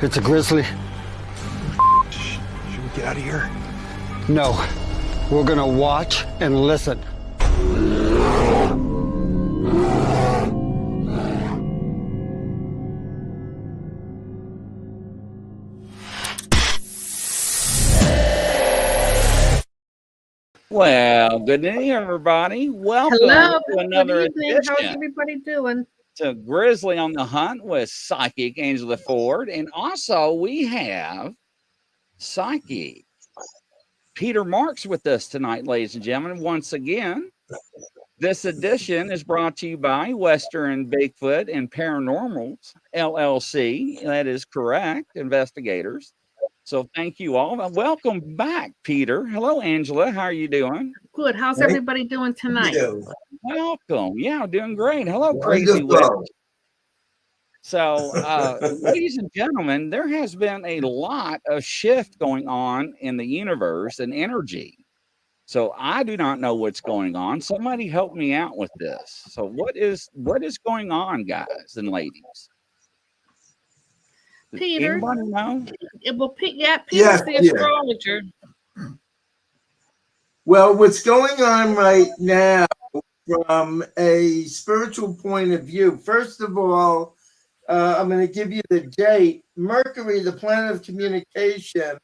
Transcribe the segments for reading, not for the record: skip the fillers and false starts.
It's a Grizzly. Should we get out of here? No. We're gonna watch and listen. Well, good evening, everybody. Welcome Hello, to another good evening. How's edition everybody doing? to Grizzly on the Hunt with Psychic Angela Ford. And also we have Psychic Peter Marks with us tonight, ladies and gentlemen. Once again, this edition is brought to you by Western Bigfoot and Paranormals, LLC. That is correct, investigators. So thank you all. Welcome back, Peter. Hello, Angela. How are you doing? Good. How's everybody doing tonight? Welcome. Yeah, doing great. Hello, Crazy Witch. So, ladies and gentlemen, there has been a lot of shift going on in the universe and energy. So I do not know what's going on. Somebody help me out with this. So what is going on, guys and ladies? Does Peter, anybody know? Peter's the astrologer. Well, what's going on right now from a spiritual point of view, first of all, I'm going to give you the date. Mercury, the planet of communication,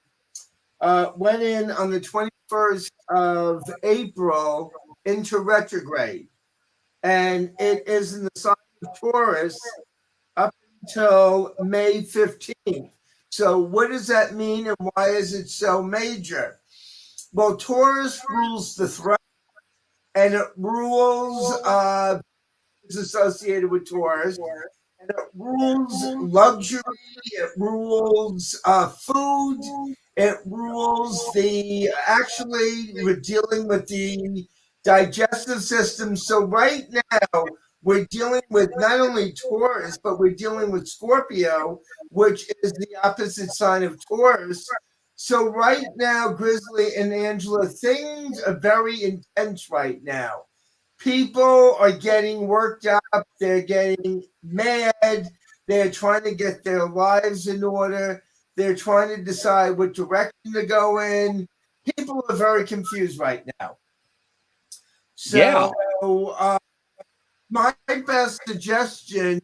went in on the 21st of April into retrograde. And it is in the sign of Taurus up until May 15th. So what does that mean and why is it so major? Well, Taurus rules the throne, and it rules is associated with Taurus, and it rules luxury, it rules food, it rules we're dealing with the digestive system. So right now, we're dealing with not only Taurus, but we're dealing with Scorpio, which is the opposite sign of Taurus. So right now, Grizzly and Angela, things are very intense right now. People are getting worked up. They're getting mad. They're trying to get their lives in order. They're trying to decide what direction to go in. People are very confused right now. So my best suggestion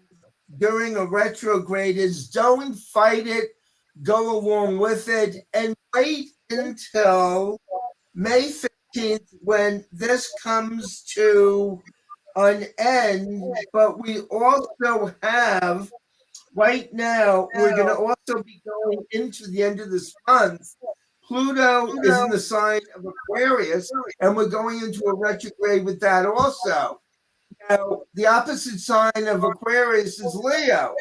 during a retrograde is don't fight it, go along with it, and wait until May 15th when this comes to an end. But we also have, right now, we're going to also be going into the end of this month. Pluto is in the sign of Aquarius, and we're going into a retrograde with that also. Now, the opposite sign of Aquarius is Leo.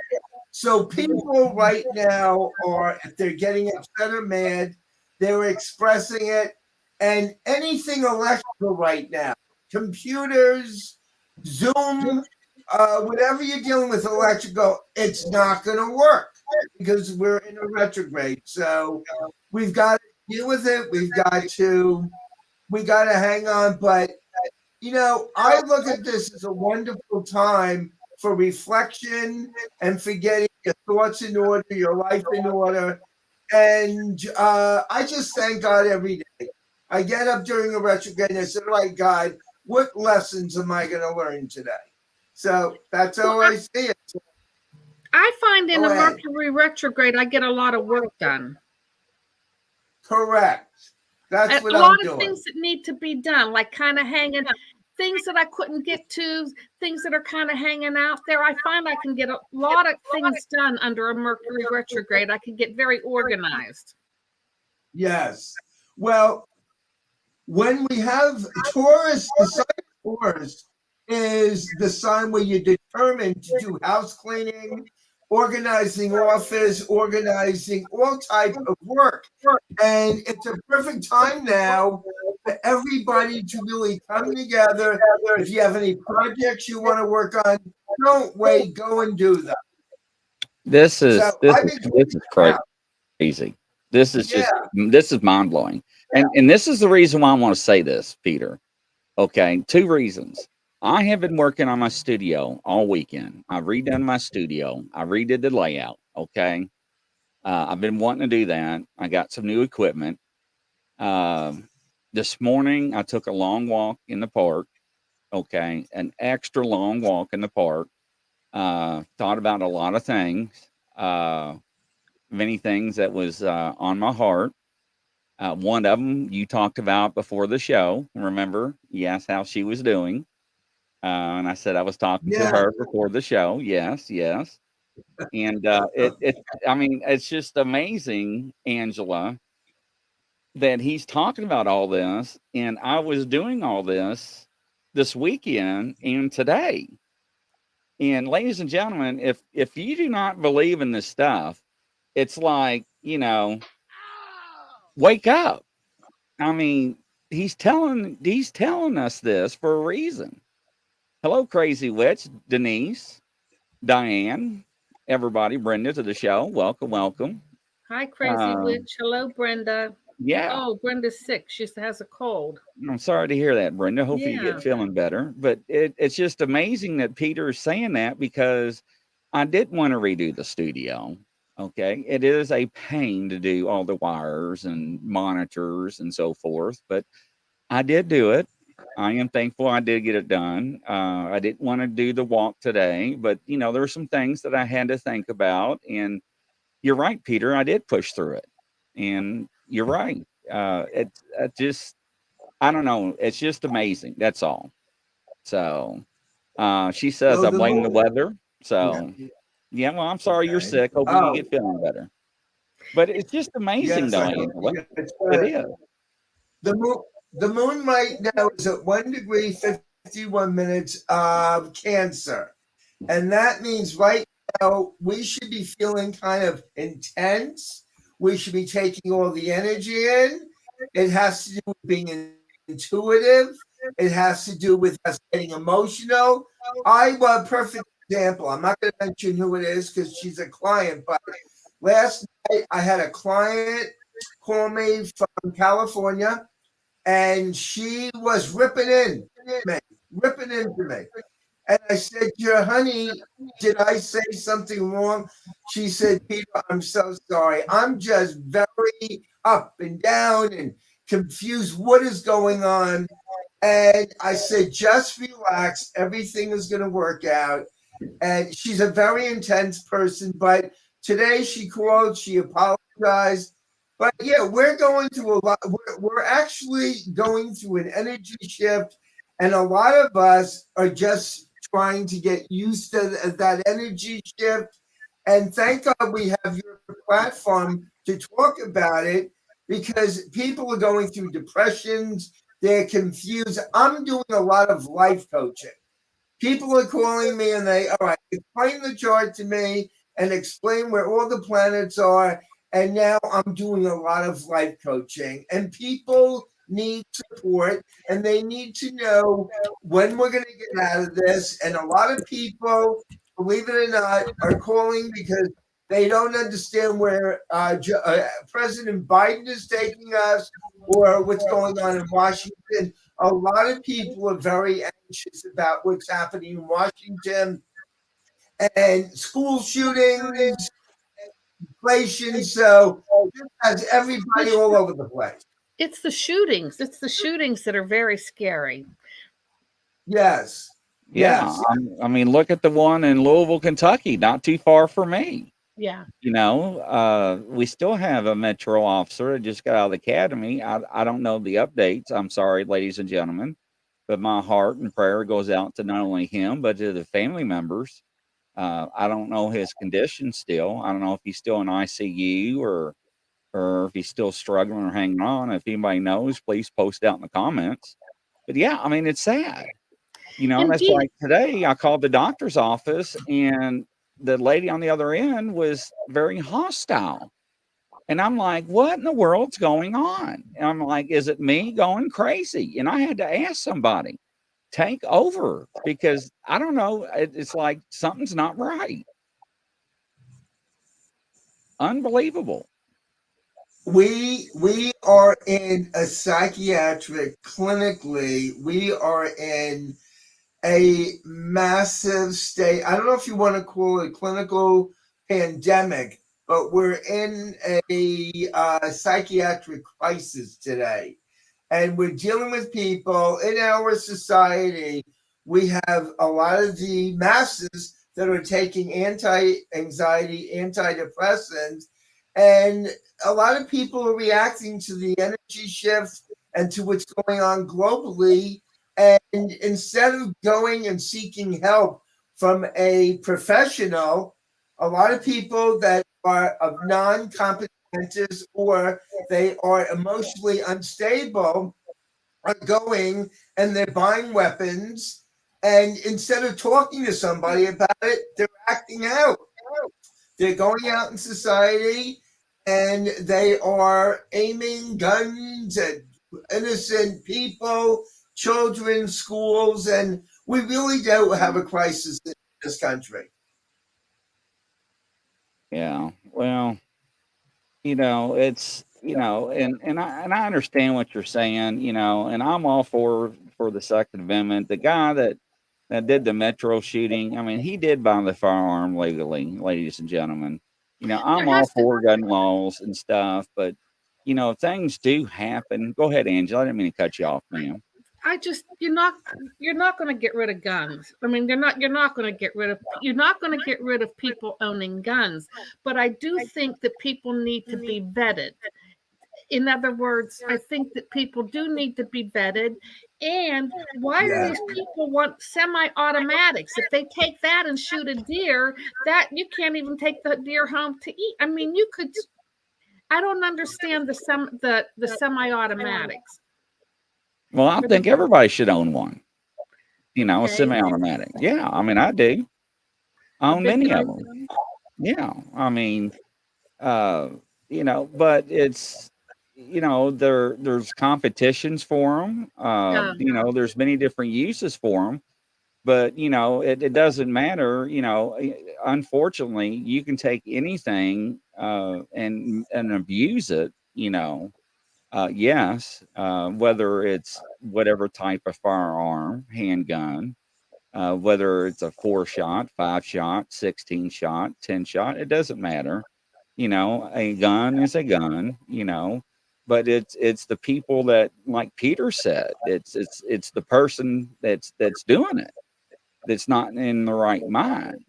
So people right now are, if they're getting upset or mad, they're expressing it. And anything electrical right now, computers, Zoom, whatever you're dealing with electrical, it's not going to work because we're in a retrograde. So we've got to deal with it. We got to hang on. But, you know, I look at this as a wonderful time for reflection and for getting your thoughts in order, your life in order. And I just thank God every day. I get up during a retrograde and I said, all right, God, what lessons am I going to learn today? So that's how I see it. I find in a Mercury retrograde, I get a lot of work done. Correct. That's what I'm doing. A lot of things that need to be done, like kind of hanging, things that I couldn't get to, things that are kind of hanging out there. I find I can get a lot of things done under a Mercury retrograde. I can get very organized. Yes. Well, when we have Taurus, the sign of Taurus is the sign where you're determined to do house cleaning, organizing office, organizing all type of work. And it's a perfect time now for everybody to really come together. If you have any projects you want to work on, don't wait, go and do them. This is crazy. This is this is mind blowing. And this is the reason why I want to say this, Peter. Okay, two reasons. I have been working on my studio all weekend. I've redone my studio. I redid the layout. Okay. I've been wanting to do that. I got some new equipment. This morning, I took a long walk in the park. Okay, an extra long walk in the park. Thought about a lot of things, many things that was on my heart. One of them you talked about before the show. Remember, you asked how she was doing. And I said I was talking to Yeah. her before the show. Yes, yes. And I mean, it's just amazing, Angela, that he's talking about all this, and I was doing all this weekend and today. And ladies and gentlemen, if you do not believe in this stuff, it's like, wake up. I mean, he's telling us this for a reason. Hello, Crazy Witch, Denise, Diane, everybody, Brenda to the show. Welcome, welcome. Hi, Crazy Witch. Hello, Brenda. Yeah. Oh, Brenda's sick. She has a cold. I'm sorry to hear that, Brenda. Hopefully you get feeling better. But it's just amazing that Peter is saying that, because I did want to redo the studio. Okay. It is a pain to do all the wires and monitors and so forth, but I did do it. I am thankful I did get it done. I didn't want to do the walk today, but there were some things that I had to think about. And you're right, Peter. I did push through it. And you're right. It just, I don't know. It's just amazing. That's all. So she says I blame the weather. So yeah, well, I'm sorry you're sick. Hoping you get feeling better. But it's just amazing, though, Angela. It is. The moon right now is at 1 degree 51 minutes of Cancer. And that means right now we should be feeling kind of intense. We should be taking all the energy in. It has to do with being intuitive. It has to do with us getting emotional. A perfect example. I'm not going to mention who it is because she's a client, but last night I had a client call me from California, and she was ripping into me. And I said, honey, did I say something wrong? She said, Peter, I'm so sorry. I'm just very up and down and confused. What is going on? And I said, just relax. Everything is going to work out. And she's a very intense person. But today she called, she apologized. But yeah, we're going through a lot. We're actually going through an energy shift. And a lot of us are just trying to get used to that energy shift. And thank God we have your platform to talk about it, because people are going through depressions. They're confused. I'm doing a lot of life coaching. People are calling me and all right, explain the chart to me and explain where all the planets are. And now I'm doing a lot of life coaching, and people need support, and they need to know when we're going to get out of this. And a lot of people, believe it or not, are calling because they don't understand where President Biden is taking us or what's going on in Washington. A lot of people are very anxious about what's happening in Washington and school shootings, inflation. So this has everybody all over the place. It's the shootings. It's the shootings that are very scary. Yes. Yeah. Yes. I mean, look at the one in Louisville, Kentucky, not too far from me. Yeah. We still have a Metro officer that just got out of the academy. I don't know the updates. I'm sorry, ladies and gentlemen, but my heart and prayer goes out to not only him, but to the family members. I don't know his condition still. I don't know if he's still in ICU or if he's still struggling or hanging on. If anybody knows, please post out in the comments. But yeah, I mean, it's sad. That's like today I called the doctor's office and the lady on the other end was very hostile. And I'm like, what in the world's going on? And I'm like, is it me going crazy? And I had to ask somebody, take over, because I don't know. It's like something's not right. Unbelievable. We are in a psychiatric, clinically, we are in a massive state. I don't know if you want to call it clinical pandemic, but we're in a psychiatric crisis today. And we're dealing with people in our society. We have a lot of the masses that are taking anti-anxiety, antidepressants, and a lot of people are reacting to the energy shift and to what's going on globally. And instead of going and seeking help from a professional, a lot of people that are of non-competence or they are emotionally unstable are going and they're buying weapons. And instead of talking to somebody about it, they're acting out. They're going out in society and they are aiming guns at innocent people, children, schools, and we really do have a crisis in this country. Yeah. Well, it's and I understand what you're saying, and I'm all for the Second Amendment. The guy that did the Metro shooting, I mean, he did buy the firearm legally, ladies and gentlemen. I'm all for gun laws and stuff, but things do happen. Go ahead, Angela. I didn't mean to cut you off, ma'am. You're not going to get rid of guns. I mean, you're not going to get rid of people owning guns, but I do think that people need to be vetted. In other words, I think that people do need to be vetted. And why do these people want semi-automatics? If they take that and shoot a deer, that you can't even take the deer home to eat. I mean, you could. I don't understand the semi-automatics. Well, I think everybody should own one. A Okay. semi-automatic. Yeah, I mean, I do. I own many of them. Yeah, I mean, but it's, there's competitions for them. There's many different uses for them, but it doesn't matter. Unfortunately, you can take anything and abuse it. Yes, whether it's whatever type of firearm, handgun, whether it's a 4-shot, 5-shot, 16-shot, 10-shot, it doesn't matter. A gun is a gun, but it's the people that, like Peter said, it's the person that's doing it that's not in the right mind.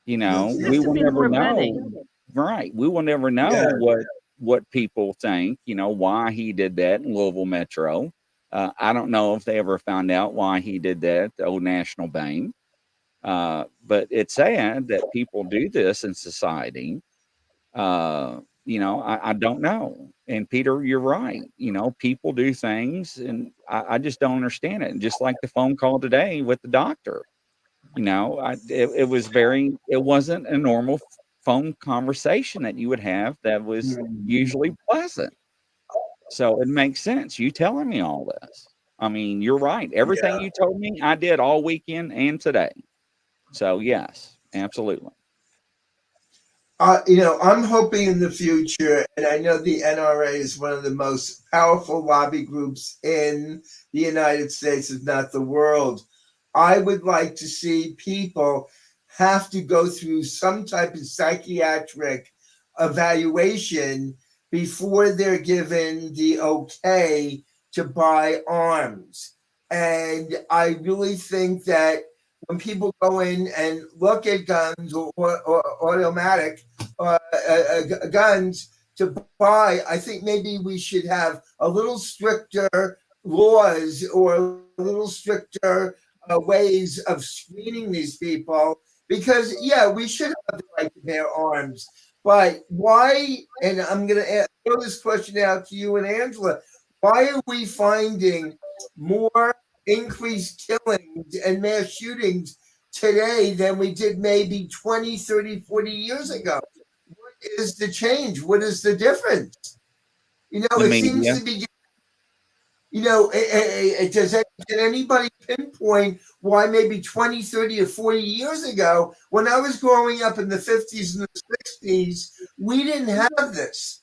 We will never know. Right. We will never know what people think, why he did that in Louisville Metro. I don't know if they ever found out why he did that at the Old National Bank. But it's sad that people do this in society. I don't know. And Peter, you're right. People do things and I just don't understand it. And just like the phone call today with the doctor, it wasn't a normal phone conversation that you would have that was usually pleasant. So it makes sense. You telling me all this. I mean, you're right. Everything you told me, I did all weekend and today. So yes, absolutely. I'm hoping in the future, and I know the NRA is one of the most powerful lobby groups in the United States, if not the world. I would like to see people have to go through some type of psychiatric evaluation before they're given the okay to buy arms. And I really think that when people go in and look at guns or automatic guns to buy, I think maybe we should have a little stricter laws or a little stricter ways of screening these people. Because, we should have the right to bear arms. But why, and I'm going to throw this question out to you and Angela, why are we finding more increased killings and mass shootings today than we did maybe 20, 30, 40 years ago? What is the change? What is the difference? It seems to be, can anybody pinpoint why maybe 20, 30, or 40 years ago, when I was growing up in the 50s and the 60s, we didn't have this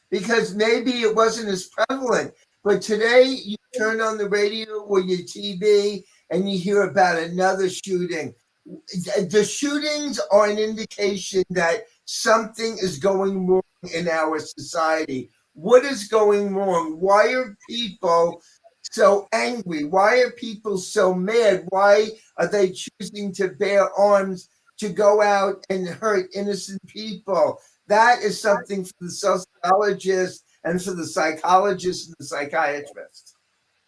because maybe it wasn't as prevalent. But today, you turn on the radio or your TV and you hear about another shooting. The shootings are an indication that something is going wrong in our society. What is going wrong? Why are people so angry? Why are people so mad? Why are they choosing to bear arms to go out and hurt innocent people? That is something for the sociologists and for the psychologists and the psychiatrists.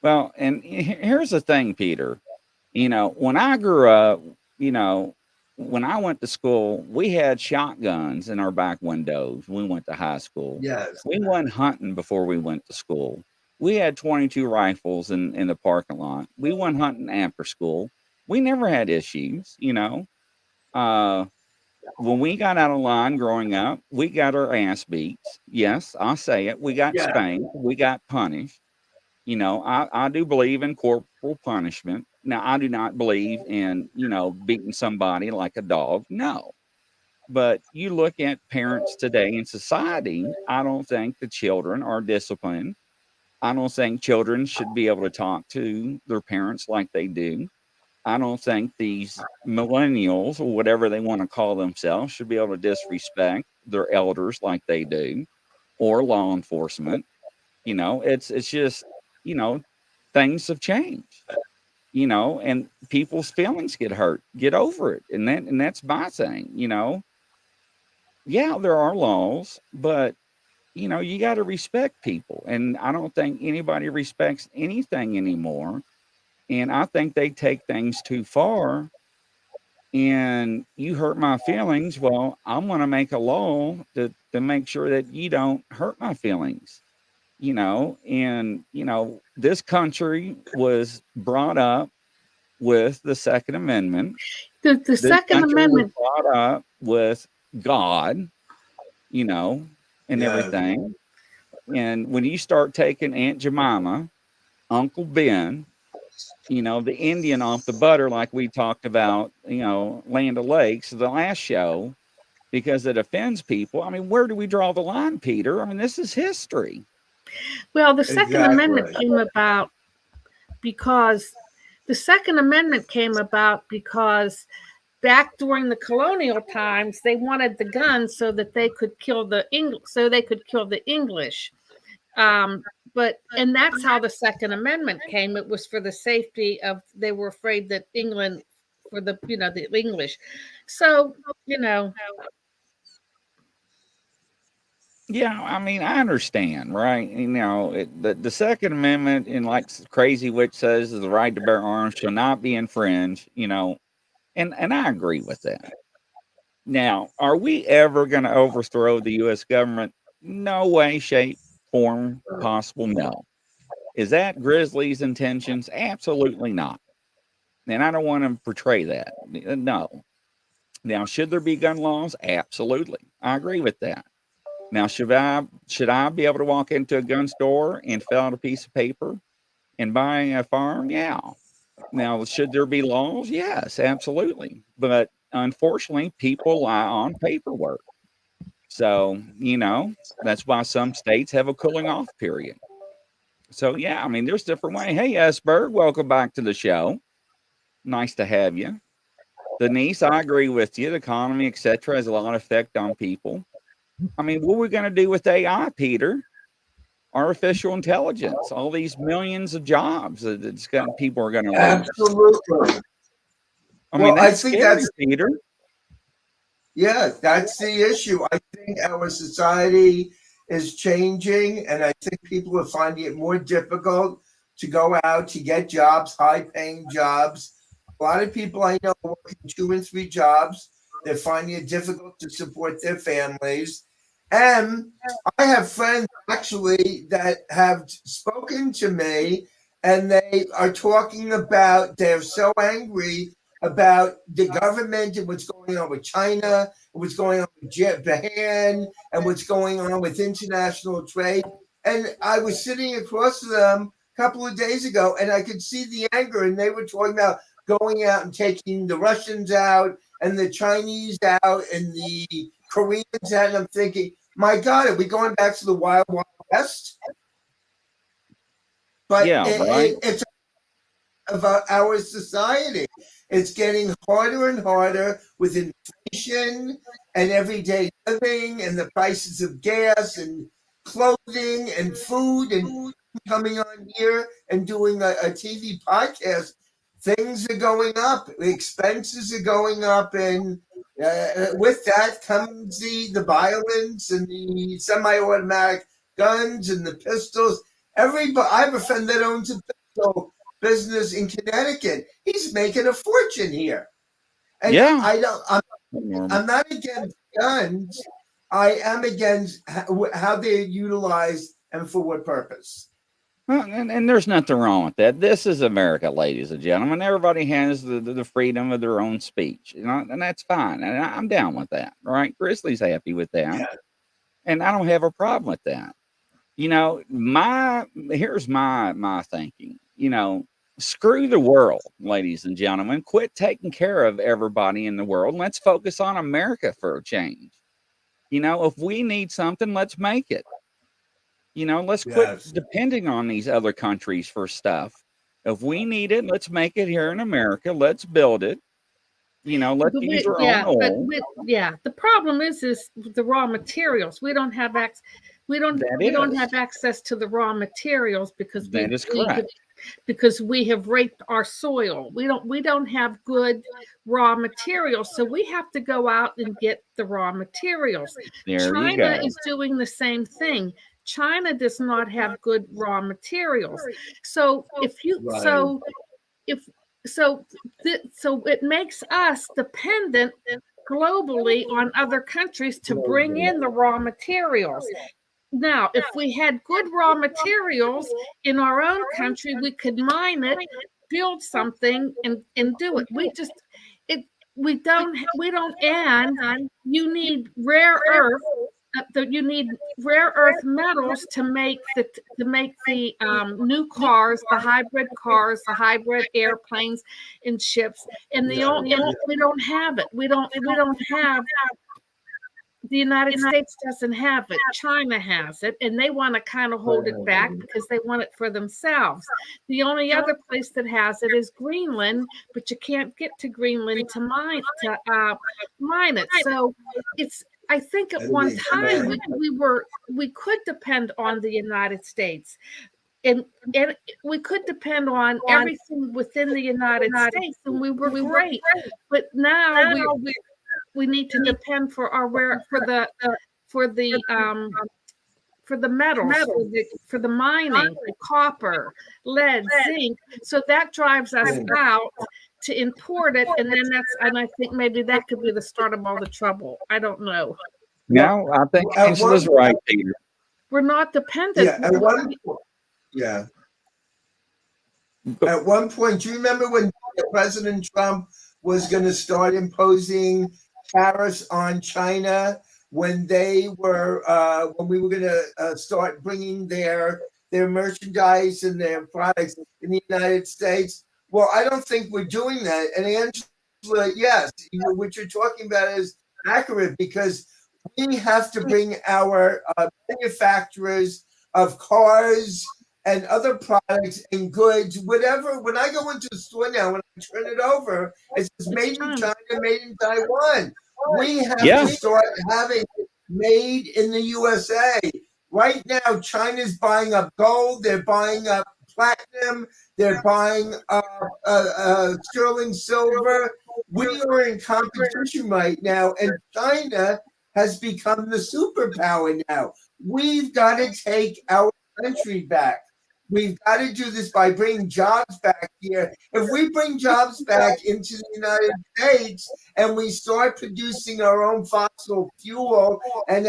Well, and here's the thing, Peter. You know, when I grew up, you know, when I went to school, we had shotguns in our back windows. We went to high school. Yes. We went hunting before we went to school. We had 22 rifles in the parking lot. We went hunting after school. We never had issues, you know. When we got out of line growing up, we got our ass beat. Yes, I'll say it. We got spanked. We got punished. You know, I do believe in corporal punishment. Now, I do not believe in, you know, beating somebody like a dog. No. But you look at parents today in society, I don't think the children are disciplined. I don't think children should be able to talk to their parents like they do. I don't think these millennials or whatever they want to call themselves should be able to disrespect their elders like they do, or law enforcement. You know, it's just, you know, things have changed, you know, and people's feelings get hurt. Get over it. And that's my thing, you know. Yeah, there are laws, but you know, you got to respect people. And I don't think anybody respects anything anymore. And I think they take things too far. And you hurt my feelings. Well, I'm going to make a law to make sure that you don't hurt my feelings, you know. And, you know, this country was brought up with the Second Amendment. The Second Amendment was brought up with God, you know, and Yes. everything. And when you start taking Aunt Jemima, Uncle Ben, you know, the Indian off the butter, like we talked about, you know, Land O'Lakes, the last show, because it offends people. I mean, where do we draw the line, Peter? I mean, this is history. Well, the Second Exactly. Amendment came about because back during the colonial times, they wanted the guns so that they could kill the English. And that's how the Second Amendment came. It was for the safety of. They were afraid that England, for the the English. So Yeah, I mean, I understand, right? You know, the Second Amendment, in like Crazy Witch says, the right to bear arms shall not be infringed, you know, and I agree with that. Now, are we ever going to overthrow the U.S. government? No way, shape, form, possible, no. Is that Grizzly's intentions? Absolutely not. And I don't want to portray that. No. Now, should there be gun laws? Absolutely. I agree with that. Now, should I be able to walk into a gun store and fill out a piece of paper and buy a firearm? Yeah. Now, should there be laws? Yes, absolutely. But unfortunately, people rely on paperwork. So, you know, that's why some states have a cooling off period. So, yeah, I mean, there's different ways. Hey, Esberg, welcome back to the show. Nice to have you. Denise, I agree with you. The economy, etc., has a lot of effect on people. I mean, what are we going to do with AI, Peter? Artificial intelligence, all these millions of jobs that people are going to lose. Absolutely. I mean, that's scary, Peter. Yeah, that's the issue. I think our society is changing, and I think people are finding it more difficult to go out to get jobs, high-paying jobs. A lot of people I know are working 2 and 3 jobs. They're finding it difficult to support their families. And I have friends actually that have spoken to me, and they are talking about they're so angry about the government and what's going on with China, and what's going on with Japan, and what's going on with international trade. And I was sitting across from them a couple of days ago, and I could see the anger, and they were talking about going out and taking the Russians out and the Chinese out and the Koreans out. And I'm thinking, my God, are we going back to the Wild Wild West? But yeah, right. of our society. It's getting harder and harder with inflation and everyday living and the prices of gas and clothing and food and coming on here and doing a TV podcast. Things are going up, expenses are going up, and with that comes the violence and the semi-automatic guns and the pistols. Everybody, I have a friend that owns a pistol business in Connecticut. He's making a fortune here, and Yeah. I'm not against guns. I am against how they're utilized and for what purpose. Well, and there's nothing wrong with that. This is America, ladies and gentlemen. Everybody has the freedom of their own speech, and that's fine. And I'm down with that. Right? Grizzly's happy with that, Yeah. and I don't have a problem with that. Here's my thinking. Screw the world, ladies and gentlemen. Quit taking care of everybody in the world. Let's focus on America for a change. If we need something, let's make it. Let's quit depending on these other countries for stuff. If we need it, let's make it here in America. Let's build it. Let's use our own oil. The problem is the raw materials. We don't have access. We don't have access to the raw materials because that is correct. Because we have raped our soil. We don't have good raw materials, so we have to go out and get the raw materials. China is doing the same thing. China does not have good raw materials. So it makes us dependent globally on other countries to bring in the raw materials. Now, if we had good raw materials in our own country, we could mine it, build something, and do it. We don't, and you need rare earth. You need rare earth metals to make the new cars, the hybrid airplanes and ships. And we don't have it. We don't have. The United States doesn't have it. China has it, and they want to kind of hold it back because they want it for themselves. The only other place that has it is Greenland, but you can't get to Greenland to mine it. So I think at one time we could depend on the United States. And we could depend on everything within the United States, and we were great. But now we need to depend for the metals, for the mining, the copper, lead, zinc. So that drives us out to import it, and I think maybe that could be the start of all the trouble. I don't know. No, I think Angela's right, Peter. We're not dependent. Yeah. At one point, do you remember when President Trump was going to start imposing tariffs on China when we were going to start bringing their merchandise and their products in the United States? Well, I don't think we're doing that. And Angela, yes, what you're talking about is accurate because we have to bring our manufacturers of cars and other products and goods, whatever. When I go into a store now, when I turn it over, it says made in China, made in Taiwan. We have to start having it made in the USA. Right now, China's buying up gold. They're buying up platinum. They're buying up sterling silver. We are in competition right now, and China has become the superpower now. We've got to take our country back. We've got to do this by bringing jobs back here. If we bring jobs back into the United States and we start producing our own fossil fuel and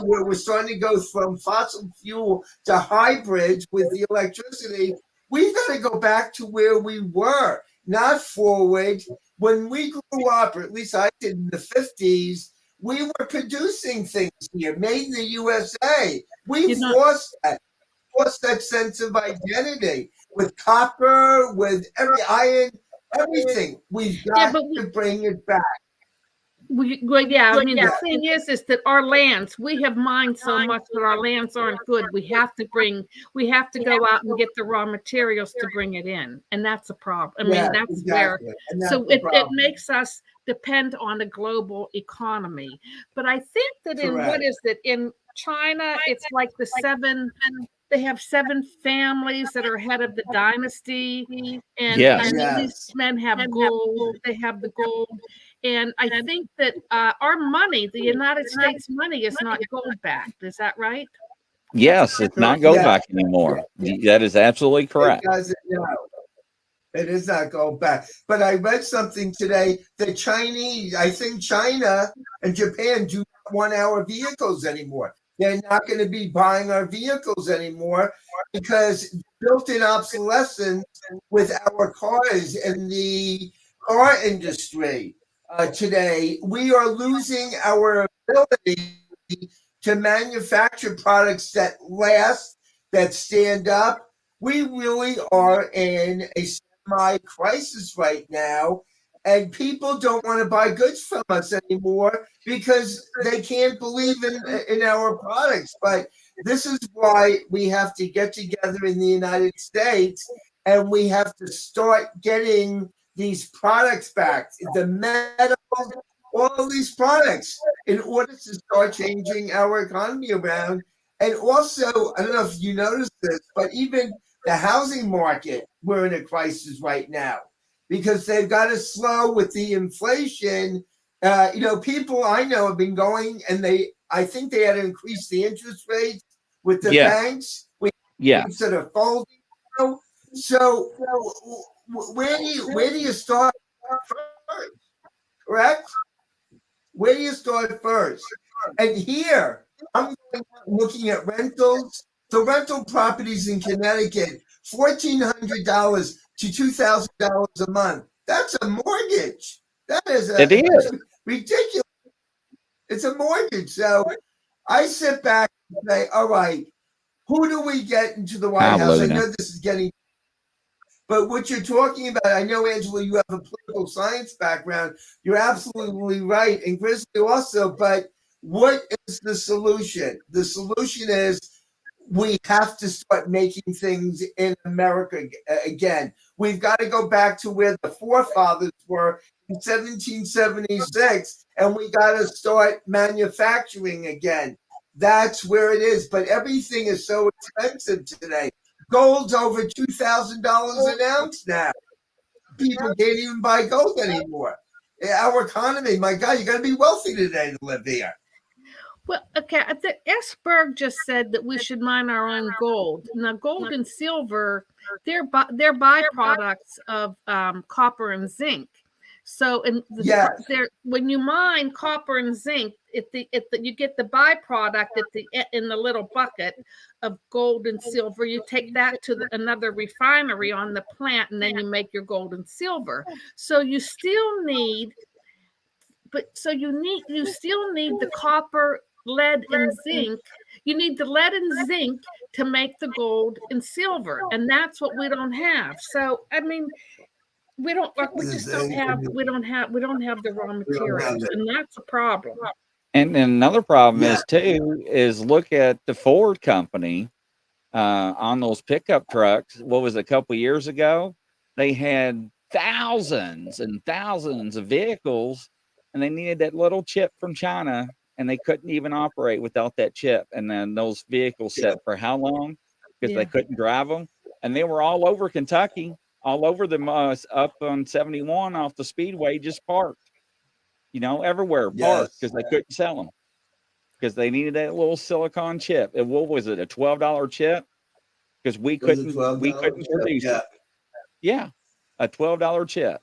we're starting to go from fossil fuel to hybrids with the electricity, we've got to go back to where we were, not forward. When we grew up, or at least I did in the 50s, we were producing things here, made in the USA. We've lost that sense of identity with copper, with every iron, everything. We've got to bring it back. Yeah, I mean, the thing is that our lands, we have mined so much, but our lands aren't good. We have to go out and get the raw materials to bring it in. And that's a problem. I mean, that's where, so it makes us depend on a global economy. But I think that in China, it's like they have 7 families that are head of the dynasty. And, these men have gold. They have the gold. And I think that our money, the United States money, is not gold backed. Is that right? Yes, it's not gold back anymore. That is absolutely correct. It is not gold back. But I read something today. The Chinese, I think China and Japan do not want our vehicles anymore. They're not going to be buying our vehicles anymore because built-in obsolescence with our cars and the car industry. Today, we are losing our ability to manufacture products that last, that stand up. We really are in a semi-crisis right now, and people don't want to buy goods from us anymore because they can't believe in our products. But this is why we have to get together in the United States, and we have to start getting these products back, the medical, all of these products, in order to start changing our economy around. And also, I don't know if you noticed this, but even the housing market, we're in a crisis right now because they've got to slow with the inflation. People I know have been going, and I think they had to increase the interest rates with the banks. Instead of folding. So where do you start first? Correct? Where do you start first? And here, I'm looking at rentals. The rental properties in Connecticut, $1,400 to $2,000 a month. That's a mortgage. That is ridiculous. It's a mortgage. So I sit back and say, all right, who do we get into the White House? I know this is getting, but what you're talking about, I know, Angela, you have a political science background. You're absolutely right. And Grizzly also, but what is the solution? The solution is we have to start making things in America again. We've got to go back to where the forefathers were in 1776, and we got to start manufacturing again. That's where it is. But everything is so expensive today. Gold's over $2,000 an ounce now. People can't even buy gold anymore. Our economy, my God, you got to be wealthy today to live here. Well, okay. S. Berg just said that we should mine our own gold. Now, gold and silver, they're byproducts of copper and zinc. So, when you mine copper and zinc, you get the byproduct in the little bucket of gold and silver. You take that to another refinery on the plant, and then you make your gold and silver. So you still need, you still need the copper, lead, and zinc. You need the lead and zinc to make the gold and silver, and that's what we don't have. So, I mean, we don't have the raw materials, and that's a problem. And another problem is look at the Ford company on those pickup trucks. What was it, a couple of years ago? They had thousands and thousands of vehicles, and they needed that little chip from China, and they couldn't even operate without that chip. And then those vehicles sat for how long? Because they couldn't drive them, and they were all over Kentucky. All over them, up on 71 off the speedway, just parked, everywhere parked because they couldn't sell them because they needed that little silicon chip. And what was it, a $12 chip? Because we couldn't produce it. Yeah, a $12 chip.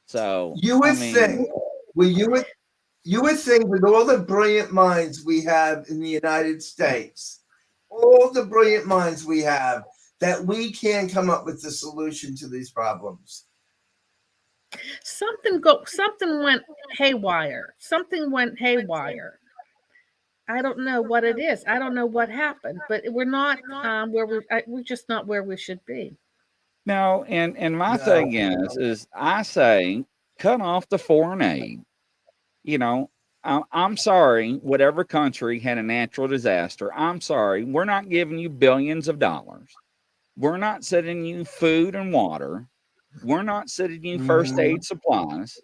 So you would think with all the brilliant minds we have in the United States, all the brilliant minds we have, that we can come up with the solution to these problems. Something went haywire. I don't know what it is. I don't know what happened, but we're not we're just not where we should be. No, and my thing is I say cut off the foreign aid. you know, I'm sorry, whatever country had a natural disaster, I'm sorry, we're not giving you billions of dollars. We're not sending you food and water. We're not sending you first Mhm. aid supplies.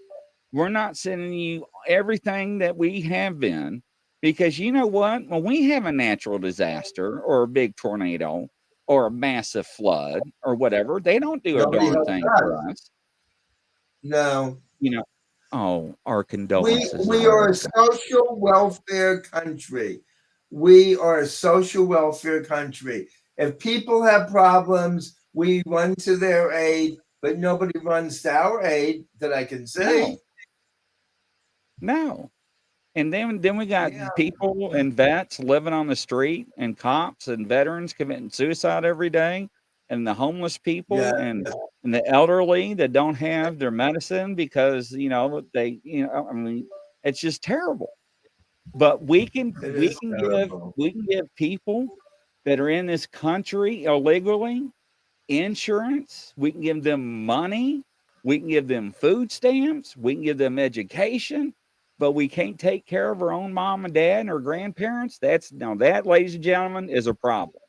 We're not sending you everything that we have been, because you know what? When we have a natural disaster or a big tornado or a massive flood or whatever, they don't do a Nobody darn helps thing for us. us. No. You know, oh, our We condolences. we are a social welfare country. We are a social welfare country. If people have problems, we run to their aid, but nobody runs to our aid that I can No, see. no. And then we got Yeah. people and vets living on the street, and cops and veterans committing suicide every day, and the homeless Yeah. people and the elderly that don't have their medicine because I mean, it's just terrible. But It is terrible. we can give people that are in this country illegally insurance, we can give them money, we can give them food stamps, we can give them education, but we can't take care of our own mom and dad and our grandparents. That, ladies and gentlemen, is a problem.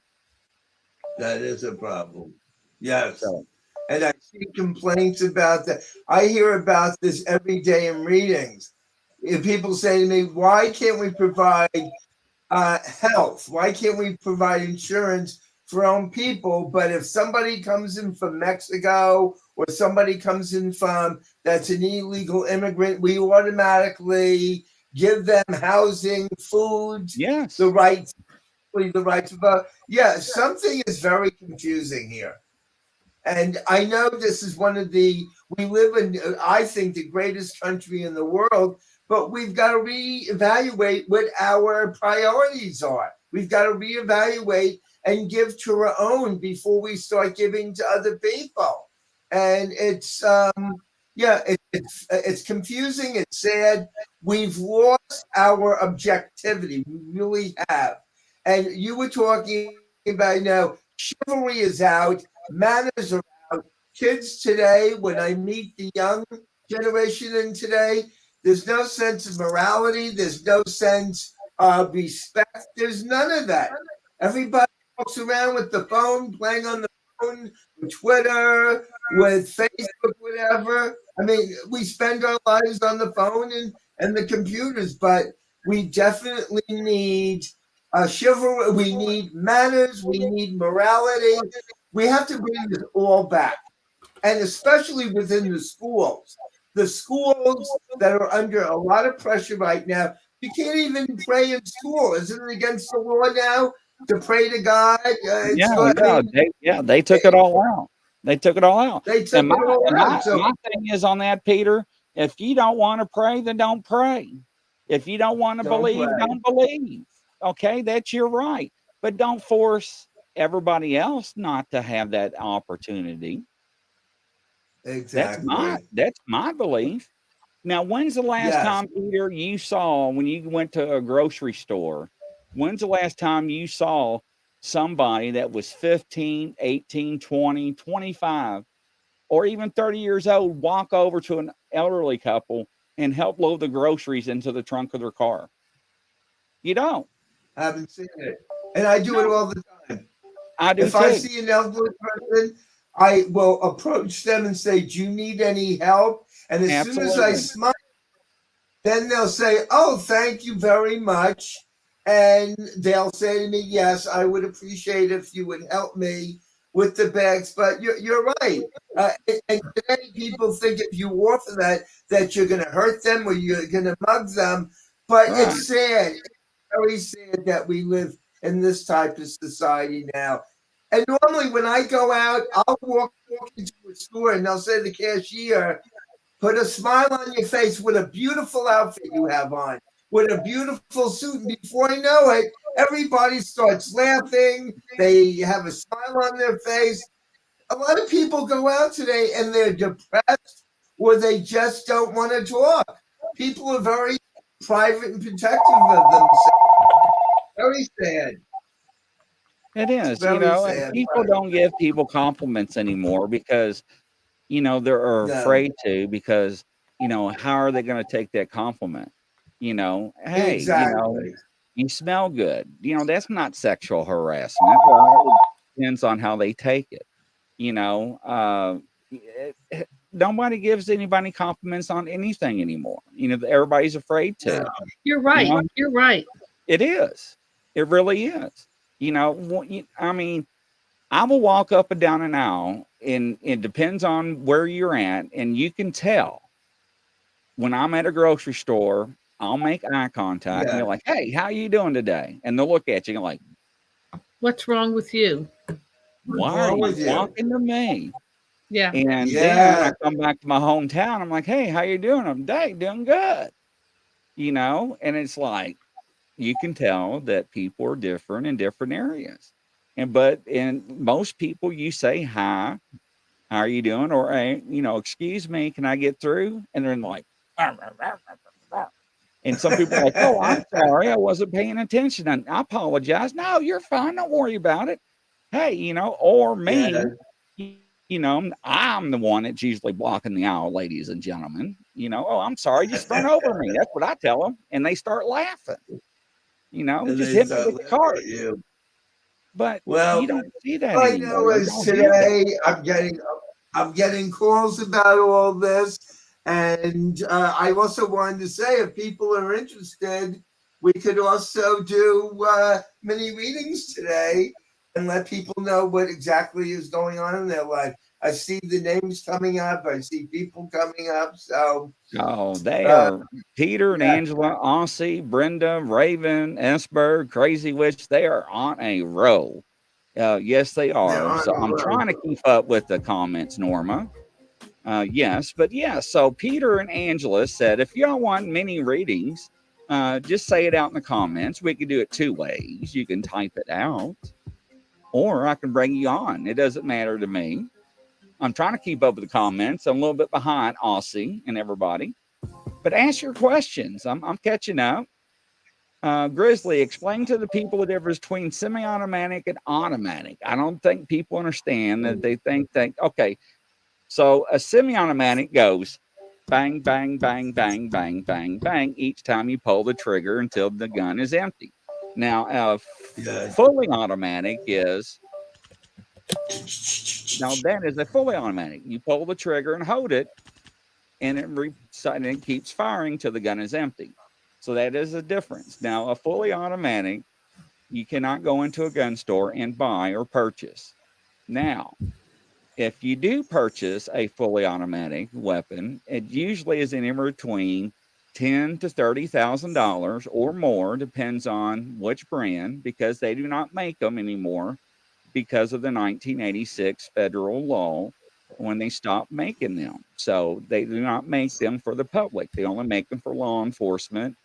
That is a problem. Yes. So And I see complaints about that. I hear about this every day in readings. If people say to me, why can't we provide health? Why can't we provide insurance for our own people? But if somebody comes in from Mexico or somebody comes in from that's an illegal immigrant, we automatically give them housing, food, yes, the rights, the right to vote. Yeah, something is very confusing here. And I know this is we live in, I think, the greatest country in the world, but we've got to reevaluate what our priorities are. We've got to reevaluate and give to our own before we start giving to other people. And it's confusing. It's sad. We've lost our objectivity. We really have. And you were talking about, chivalry is out, manners are out. Kids today, when I meet the young generation in today, there's no sense of morality. There's no sense of respect. There's none of that. Everybody walks around with the phone, playing on the phone, with Twitter, with Facebook, whatever. I mean, we spend our lives on the phone and the computers, but we definitely need chivalry. We need manners. We need morality. We have to bring this all back, and especially within the schools. The schools that are under a lot of pressure right now. You can't even pray in school. Isn't it against the law now to pray to God? they took it all out. They took it all out. They took And it all out. So my thing is on that, Peter. If you don't want to pray, then don't pray. If you don't want to don't believe, pray. don't believe. Okay, that's your right. But don't force everybody else not to have that opportunity. Exactly. That's my belief. Now, when's the last Yes. time, Peter, you saw when you went to a grocery store? When's the last time you saw somebody that was 15, 18, 20, 25, or even 30 years old walk over to an elderly couple and help load the groceries into the trunk of their car? You don't. I haven't seen it. And I do it No, all the time. I do If I too. see an elderly person, I will approach them and say, do you need any help? And as soon as I Absolutely. smile, then they'll say, oh, thank you very much. And they'll say to me, yes, I would appreciate if you would help me with the bags. But you're right. And today people think if you offer that you're going to hurt them or you're going to mug them. But Right. it's sad. It's very sad that we live in this type of society now. And normally when I go out, I'll walk into a store and they'll say to the cashier, put a smile on your face with a beautiful outfit you have on, with a beautiful suit. And before I know it, everybody starts laughing. They have a smile on their face. A lot of people go out today and they're depressed or they just don't want to talk. People are very private and protective of themselves. Very sad. It is, Very and sad. people don't give people compliments anymore because, they're No. afraid to, because, how are they going to take that compliment? Hey, Exactly. you smell good. That's not sexual harassment. Well, it depends on how they take it. Nobody gives anybody compliments on anything anymore. Everybody's afraid to. You're right. know, You're right. It is. It really is. I mean, I will walk up and down an aisle, and it depends on where you're at, and you can tell when I'm at a grocery store. I'll make eye contact and Yeah. be like, "Hey, how you doing today?" And they'll look at you and like, What's wrong with you? "Why What's are wrong you with you? talking to me?" Yeah. And then I Yeah. come back to my hometown. I'm like, "Hey, how you doing?" I'm doing good. And it's like you can tell that people are different in different areas. But in most people, you say hi, how are you doing? Or hey, excuse me, can I get through? And they're like, "Arr, arr, arr, arr, arr." And some people are like, "Oh, I'm sorry, I wasn't paying attention. And I apologize." No, you're fine. Don't worry about it. Hey, or Yeah. me, I'm the one that's usually blocking the aisle, ladies and gentlemen. Oh, I'm sorry, just run over me. That's what I tell them. And they start laughing, And just they hit me start with the laughing cart. at you. But you Well, don't see that all I anymore. know You is don't hear that. today I'm getting calls about all this, and I also wanted to say if people are interested, we could also do mini readings today and let people know what exactly is going on in their life. I see the names coming up. I see people coming up. So Oh, they uh, are Peter and yeah, Angela, Aussie, Brenda, Raven, Esberg, Crazy Witch. They are on a roll. Yes, they they're are. on So the I'm road. trying to keep up with the comments, Norma. Yes, but yeah. So Peter and Angela said, if y'all want mini readings, just say it out in the comments. We can do it two ways. You can type it out, or I can bring you on. It doesn't matter to me. I'm trying to keep up with the comments. I'm a little bit behind Aussie and everybody, but ask your questions. I'm catching up. Grizzly, explain to the people the difference between semi-automatic and automatic. I don't think people understand that. They think okay, so a semi-automatic goes bang, bang, bang, bang, bang, bang, bang each time you pull the trigger until the gun is empty. Now, Yeah. fully automatic is that is a fully automatic. You pull the trigger and hold it, and it keeps firing till the gun is empty. So that is a difference. Now, a fully automatic, you cannot go into a gun store and buy or purchase. Now, if you do purchase a fully automatic weapon, it usually is anywhere between $10,000 to $30,000 or more, depends on which brand, because they do not make them anymore because of the 1986 federal law when they stopped making them. So they do not make them for the public. They only make them for law enforcement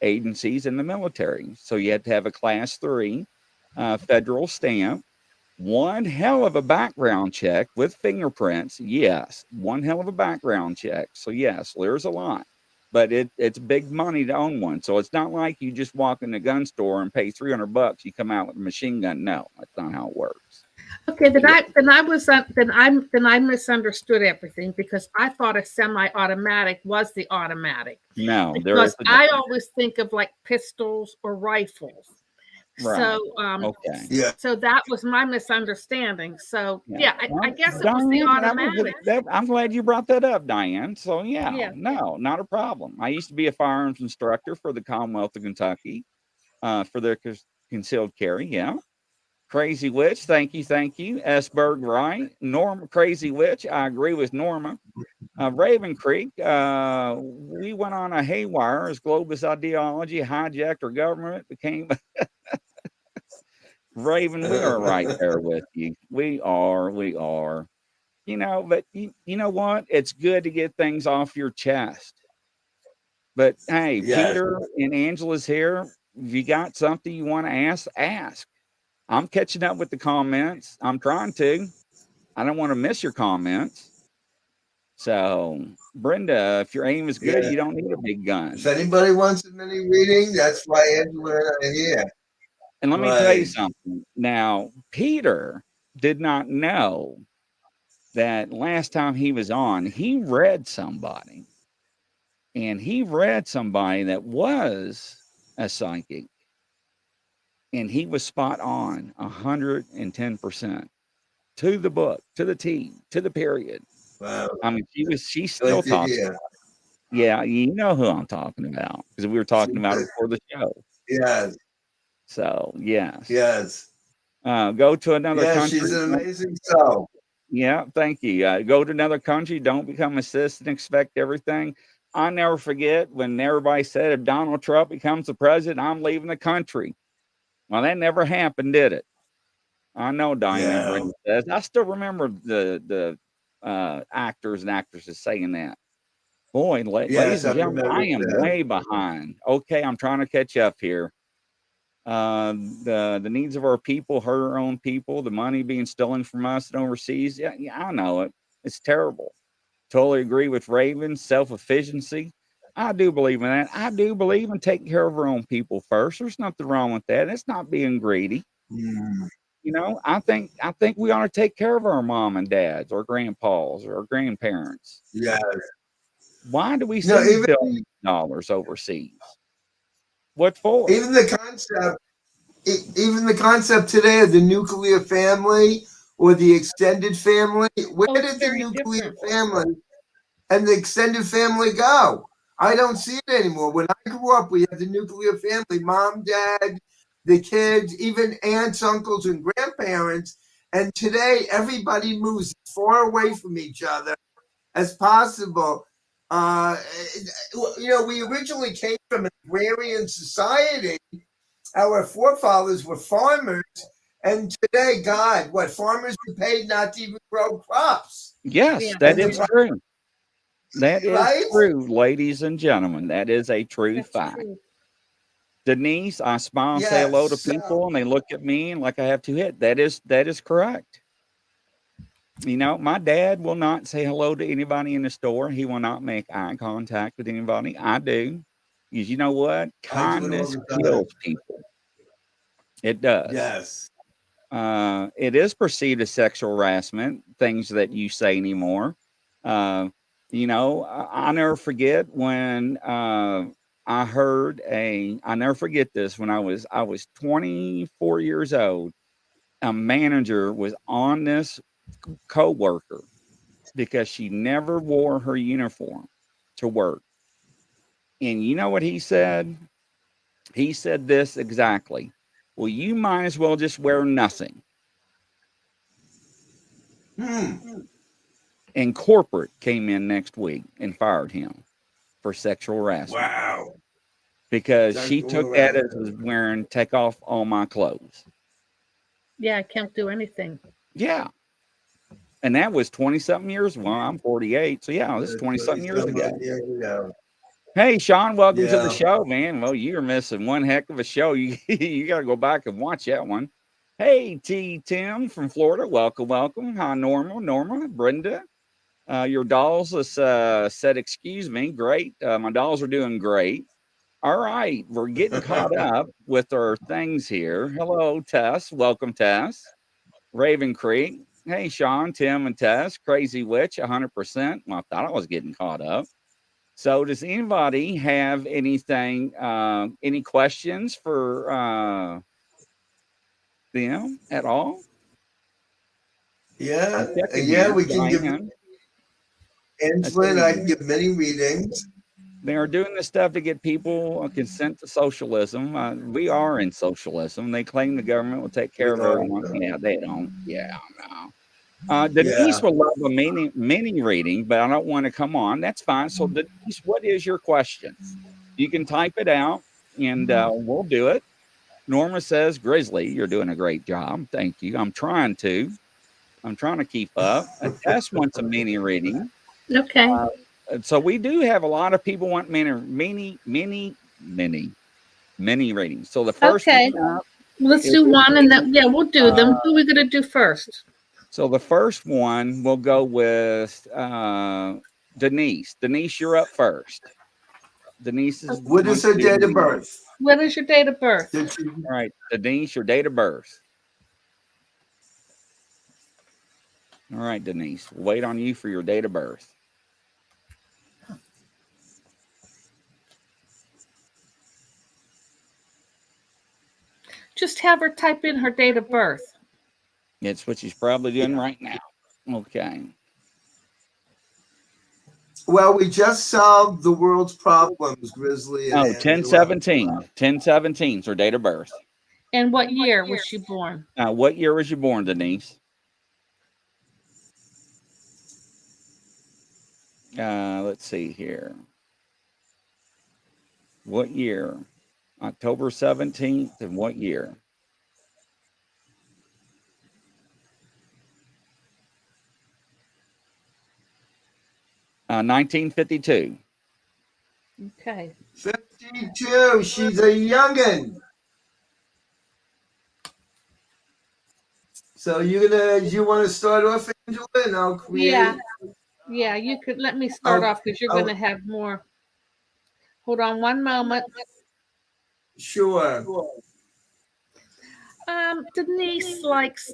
agencies in the military. So you have to have a class 3 federal stamp, one hell of a background check with fingerprints. Yes, one hell of a background check. So yes, there's a lot, but it's big money to own one. So it's not like you just walk in the gun store and pay $300. You come out with a machine gun. No, that's not how it works. Okay, But yeah, then I misunderstood everything because I thought a semi-automatic was the automatic. no, there is Because a I difference. always think of like pistols or rifles. Right. So Okay. Yeah. so that was my misunderstanding. So Yeah. yeah, I Well, guess it was the Diane, automatic. I'm glad you brought that up, Diane. So yeah, Yeah. no, not a problem. I used to be a firearms instructor for the Commonwealth of Kentucky, for their concealed carry. Yeah. Crazy Witch, thank you, thank you. Esberg, right. Norma, Crazy Witch, I agree with Norma. Raven Creek, we went on a haywire as globalist ideology hijacked our government, became Raven. We are right there with you. We are, we are. But you know what? It's good to get things off your chest. But hey, Yes. Peter and Angela's here. If you got something you want to ask, ask. I'm catching up with the comments. I'm trying to. I don't want to miss your comments. So, Brenda, if your aim is good, Yeah. you don't need a big If gun. anybody wants a mini reading, that's why Angela and I are here. And let me tell you Right. something. Now, Peter did not know that last time he was on, he read somebody. And he read somebody that was a psychic, and he was spot on 110% to the book, to the T, to the period. Wow. I mean, she still talks. Yeah, you know who I'm talking about because we were talking about it before the show. Yes. So, yes. Yes. Go to another country. She's an amazing soul. Yeah, thank you. Go to another country. Don't become a cis and expect everything. I never forget when everybody said if Donald Trump becomes the president, I'm leaving the country. Well, that never happened, did it? I know Diana Brady says. I still remember the actors and actresses saying that. Boy, ladies and gentlemen, I am way behind. Okay, I'm trying to catch up here. The needs of our people hurt our own people. The money being stolen from us and overseas. Yeah, I know it. It's terrible. Totally agree with Raven. Self-efficiency. I do believe in that. I do believe in taking care of our own people first. There's nothing wrong with that. It's not being greedy. You know, I think we ought to take care of our mom and dads, or grandpas, or grandparents. Yeah. Why do we send billions of dollars overseas? What for? Even the concept today of the nuclear family or the extended family. Where did the nuclear family and the extended family go? I don't see it anymore. When I grew up, we had the nuclear family, mom, dad, the kids, even aunts, uncles, and grandparents. And today, everybody moves as far away from each other as possible. We originally came from an agrarian society. Our forefathers were farmers. And today, God, farmers are paid not to even grow crops. Yes, that is true. That is true, ladies and gentlemen. That is a true fact. Denise, I smile and say hello to people, and they look at me and like I have two heads. That is correct. You know, my dad will not say hello to anybody in the store. He will not make eye contact with anybody. I do. Because you know what? Kindness kills people. It does. Yes. It is perceived as sexual harassment, things that you say anymore. I'll never forget when I never forget this, when I was 24 years old. A manager was on this coworker because she never wore her uniform to work. And you know what he said? He said this exactly. Well, you might as well just wear nothing. And corporate came in next week and fired him for sexual harassment. Wow. Because she took that as wearing, take off all my clothes. Yeah, I can't do anything. Yeah. And that was 20-something years. Well, I'm 48. So, yeah, this is 20-something years ago. Hey, Sean, welcome to the show, man. Well, you're missing one heck of a show. You got to go back and watch that one. Hey, Tim from Florida. Welcome. Hi, Norma, Brenda. Your dolls said, excuse me. Great. My dolls are doing great. All right. We're getting caught up with our things here. Hello, Tess. Welcome, Tess. Raven Creek. Hey, Sean, Tim, and Tess. Crazy Witch, 100%. Well, I thought I was getting caught up. So does anybody have anything, any questions for them at all? Yeah, we can give insulin. I can give many readings. They are doing this stuff to get people consent to socialism. We are in socialism. They claim the government will take care of everyone. Yeah, they don't. Yeah, no. Denise would love a mini reading, but I don't want to come on. That's fine. So, Denise, what is your question? You can type it out, and we'll do it. Norma says, Grizzly, you're doing a great job. Thank you. I'm trying to keep up. Tess wants a mini reading. Okay. So we do have a lot of people want mini readings. So the first one, let's do one, and then we'll do them. Who are we going to do first? So the first one we'll go with Denise. Denise, you're up first. Denise is. What is her date of birth? What is your date of birth? All right, Denise, your date of birth. All right, Denise, we'll wait on you for your date of birth. Just have her type in her date of birth. It's what she's probably doing right now. Okay. Well, we just solved the world's problems, Grizzly and Oh, Angela. 1017. 1017 is her date of birth. And what year was she born? What year was you born, Denise? Let's see here. What year? October 17th, and what year? Uh, 1952. Okay. 52. She's a youngin. So you want to start off, Angela, and I'll create. Yeah, you could let me start off because you're going to have more. Hold on one moment. Sure. Denise likes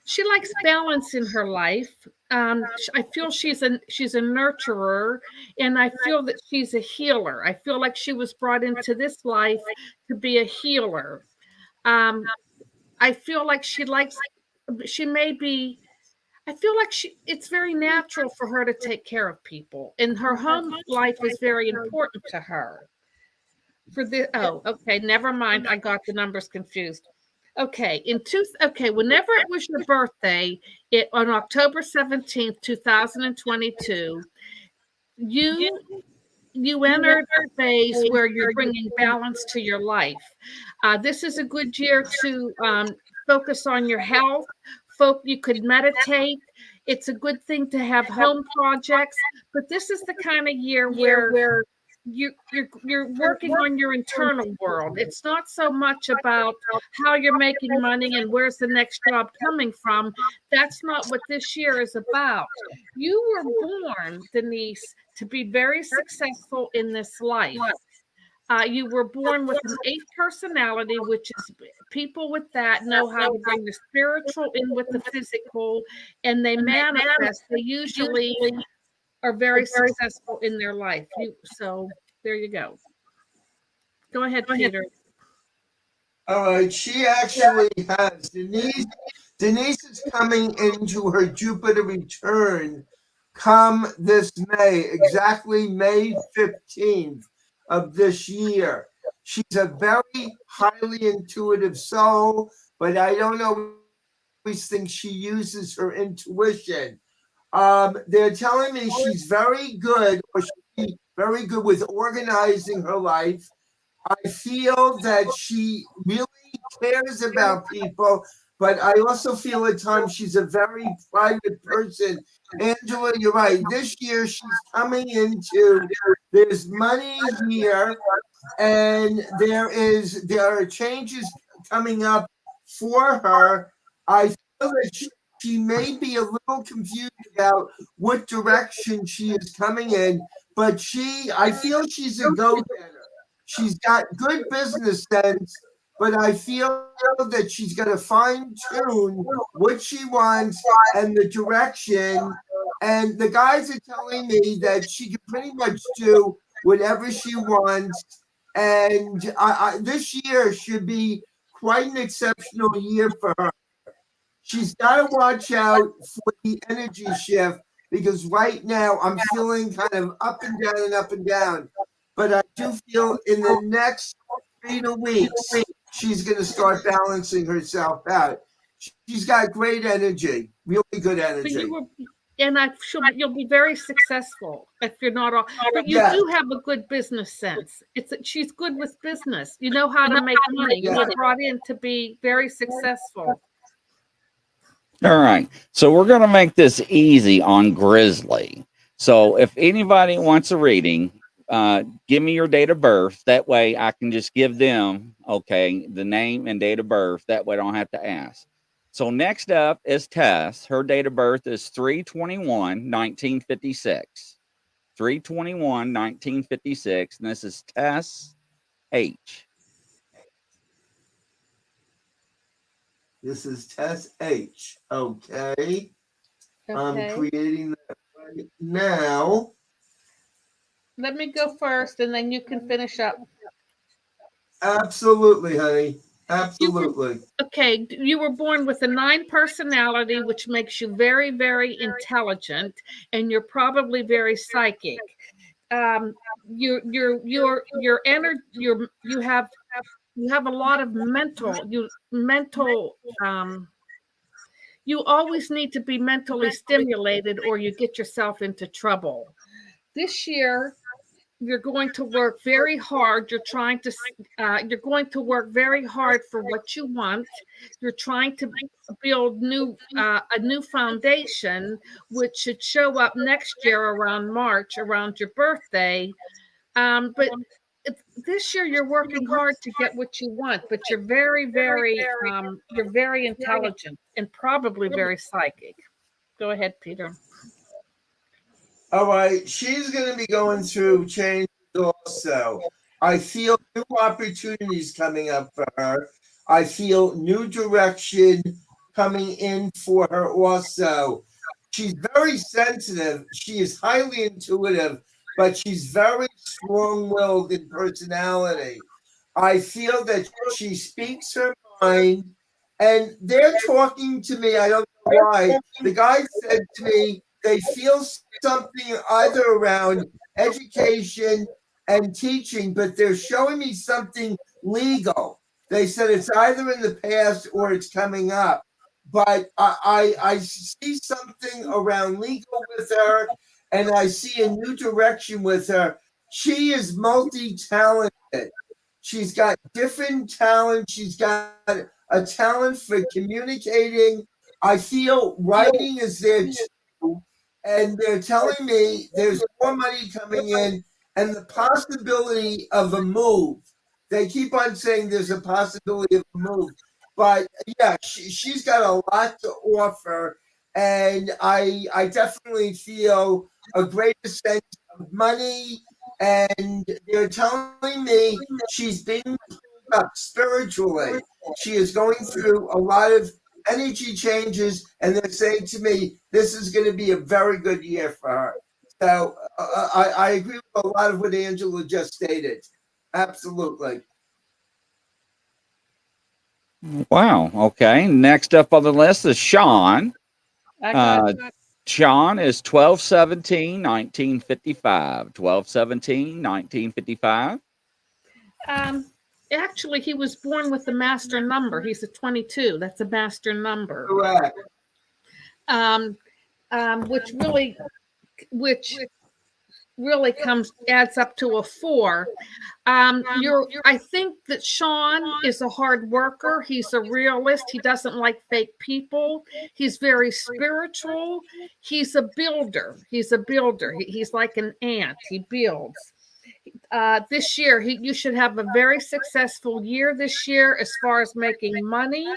she likes balance in her life. I feel she's a nurturer, and I feel that she's a healer. I feel like she was brought into this life to be a healer. I feel like I feel like it's very natural for her to take care of people, and her home life is very important to her. Okay, never mind. I got the numbers confused. Okay, whenever it was your birthday, on October 17th, 2022, you entered a phase where you're bringing balance to your life. This is a good year to focus on your health. You could meditate. It's a good thing to have home projects, but this is the kind of year where you're working on your internal world. It's not so much about how you're making money and where's the next job coming from. That's not what this year is about. You were born, Denise, to be very successful in this life. You were born with an 8 personality, which is people with that know how to bring the spiritual in with the physical, and they manifest. They usually are very successful in their life. So there you go. Go ahead, Peter. All right. She actually has Denise is coming into her Jupiter return come this May, exactly May 15th of this year. She's a very highly intuitive soul, but I don't always think she uses her intuition. They're telling me she's very good with organizing her life. I feel that she really cares about people, but I also feel at times she's a very private person. Angela, you're right. This year she's coming into, there's money here, and there are changes coming up for her. I feel that she may be a little confused about what direction she is coming in, but I feel she's a go-getter. She's got good business sense, but I feel that she's going to fine-tune what she wants and the direction. And the guys are telling me that she can pretty much do whatever she wants. And this year should be quite an exceptional year for her. She's got to watch out for the energy shift, because right now I'm feeling kind of up and down and up and down. But I do feel in the next 3 weeks, she's going to start balancing herself out. She's got great energy, really good energy. You'll be very successful if you're not all. But you do have a good business sense. She's good with business. You know how to make money. You were brought in to be very successful. All right. So we're going to make this easy on Grizzly. So if anybody wants a reading, give me your date of birth. That way I can just give them, the name and date of birth. That way I don't have to ask. So next up is Tess. Her date of birth is 3/21/1956. 3/21/1956. And this is Tess H. This is Tess H. Okay. I'm creating that right now. Let me go first, and then you can finish up. Absolutely, honey. Absolutely. Okay, you were born with a 9 personality, which makes you very, very intelligent, and you're probably very psychic. Your energy, you have a lot of mental. You always need to be mentally stimulated, or you get yourself into trouble. This year, you're going to work very hard. You're going to work very hard for what you want. You're trying to build a new foundation, which should show up next year around March, around your birthday. But this year you're working hard to get what you want, but you're you're very intelligent and probably very psychic. Go ahead, Peter. All right, she's going to be going through changes also. I feel new opportunities coming up for her. I feel new direction coming in for her also. She's very sensitive. She is highly intuitive, but she's very strong-willed in personality. I feel that she speaks her mind, and they're talking to me. I don't know why. The guy said to me, they feel something either around education and teaching, but they're showing me something legal. They said it's either in the past or it's coming up. But I see something around legal with her, and I see a new direction with her. She is multi-talented. She's got different talents. She's got a talent for communicating. I feel writing is there too. And they're telling me there's more money coming in and the possibility of a move. They keep on saying there's a possibility of a move. But yeah, she's got a lot to offer. And I definitely feel a greater sense of money. And they're telling me she's being pulled up spiritually. She is going through a lot of energy changes, and they're saying to me, this is going to be a very good year for her. So I agree with a lot of what Angela just stated. Absolutely. Wow. Okay. Next up on the list is Sean. Sean is 12/17/1955. 12/17/1955. Actually, he was born with the master number. He's a 22. That's a master number. Correct. Which really adds up to a 4. I think that Sean is a hard worker. He's a realist. He doesn't like fake people. He's very spiritual. He's a builder. He's like an ant. He builds. This year, you should have a very successful year this year as far as making money.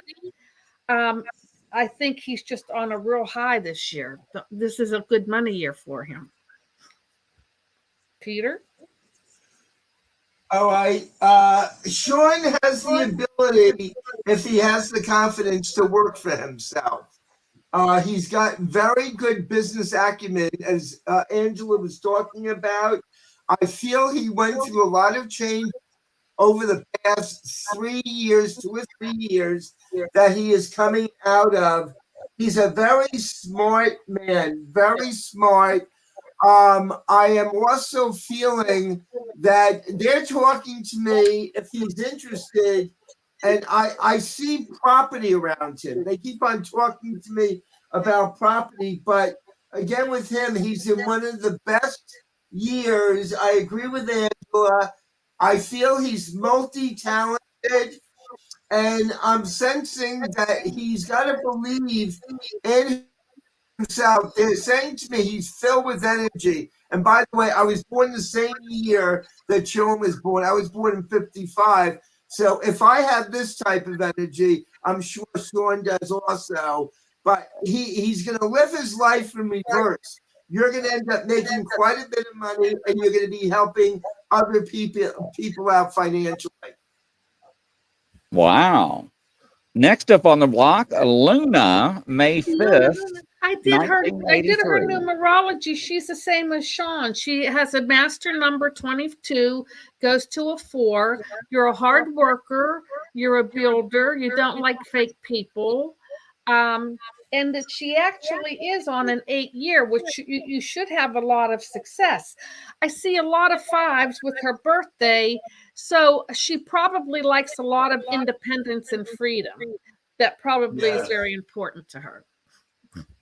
I think he's just on a real high this year. This is a good money year for him. Peter? All right. Sean has the ability, if he has the confidence, to work for himself. He's got very good business acumen, as Angela was talking about. I feel he went through a lot of change over the past 3 years, 2 or 3 years, that he is coming out of. He's a very smart man, very smart. I am also feeling that they're talking to me if he's interested, and I see property around him. They keep on talking to me about property, but again, with him, he's in one of the best years. I agree with Angela. I feel he's multi-talented, and I'm sensing that he's got to believe in himself. They're saying to me he's filled with energy. And by the way, I was born the same year that Sean was born. I was born in 55. So if I have this type of energy, I'm sure Sean does also. But he's going to live his life in reverse. You're going to end up making quite a bit of money, and you're going to be helping other people out financially. Wow. Next up on the block, Luna, May 5th. I did her numerology. She's the same as Sean. She has a master number 22, goes to a 4. You're a hard worker. You're a builder. You don't like fake people. And that she actually is on an 8-year, which you should have a lot of success. I see a lot of 5s with her birthday. So she probably likes a lot of independence and freedom. That probably is very important to her.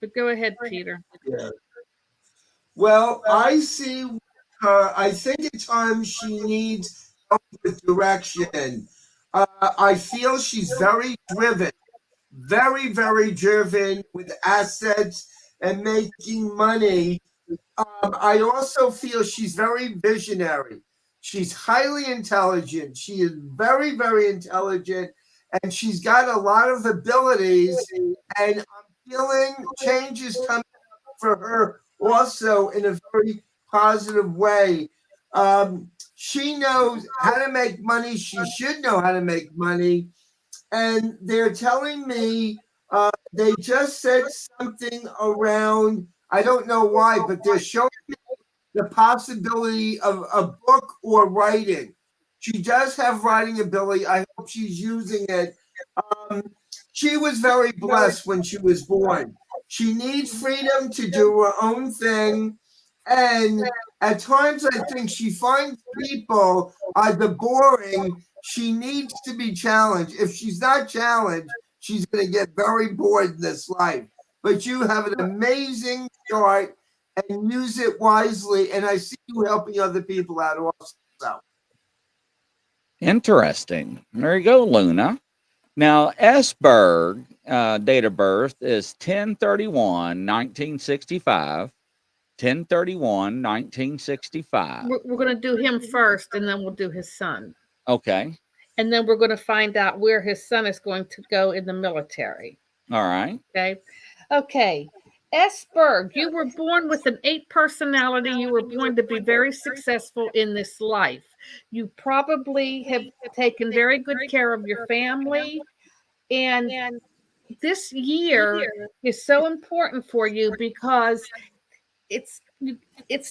But go ahead, Peter. Yeah. Well, I see her. I think at times she needs help with direction. I feel she's very driven, very, very driven with assets and making money. I also feel she's very visionary. She's highly intelligent. She is very, very intelligent, and she's got a lot of abilities. And I'm feeling changes coming for her also in a very positive way. She knows how to make money. She should know how to make money. And they're telling me they just said something around, I don't know why, but they're showing me the possibility of a book or writing. She does have writing ability. I hope she's using it. She was very blessed when she was born. She needs freedom to do her own thing. And at times, I think she finds people either boring. She needs to be challenged. If she's not challenged, she's going to get very bored in this life. But you have an amazing start and use it wisely. And I see you helping other people out also. Interesting. There you go, Luna. Now, Esberg, date of birth is 10/31/1965. 10/31/1965. We're going to do him first, and then we'll do his son. Okay. And then we're going to find out where his son is going to go in the military. All right. Okay. Okay. Esberg, you were born with an 8 personality. You were born to be very successful in this life. You probably have taken very good care of your family. And this year is so important for you because it's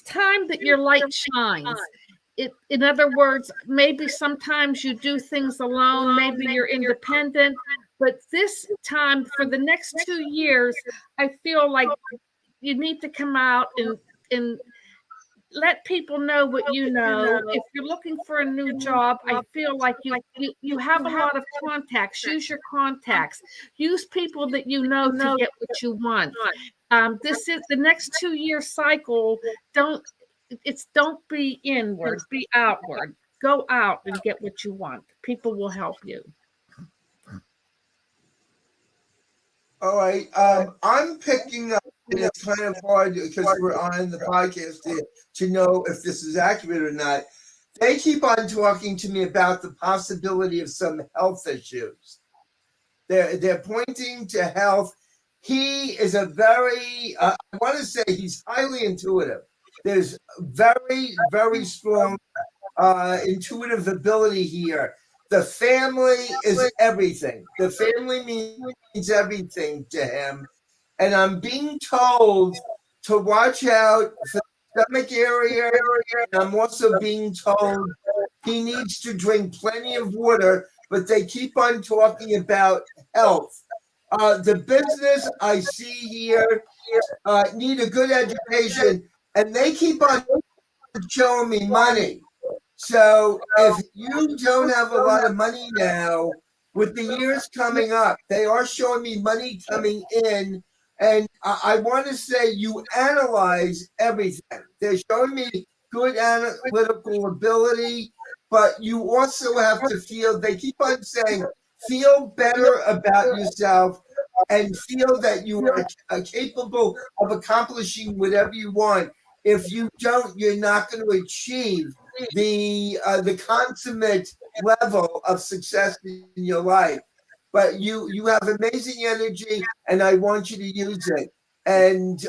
time that your light shines. In other words, maybe sometimes you do things alone, maybe you're independent, but this time for the next 2 years, I feel like you need to come out and let people know what you know. If you're looking for a new job, I feel like you have a lot of contacts. Use your contacts. Use people that you know to get what you want. This is the next 2-year cycle. Don't be inward, be outward. Go out and get what you want. People will help you. All right. I'm picking up, and it's kind of hard because we're on the podcast to know if this is accurate or not. They keep on talking to me about the possibility of some health issues. They're pointing to health. He is a very, I want to say he's highly intuitive. There's very, very strong intuitive ability here. The family is everything. The family means everything to him. And I'm being told to watch out for the stomach area. And I'm also being told he needs to drink plenty of water, but they keep on talking about health. The business I see here need a good education, and they keep on showing me money. So if you don't have a lot of money now, with the years coming up, they are showing me money coming in. And I want to say you analyze everything. They're showing me good analytical ability, but you also have to feel, they keep on saying, feel better about yourself and feel that you are capable of accomplishing whatever you want. If you don't, you're not going to achieve the consummate level of success in your life. But you have amazing energy, and I want you to use it. And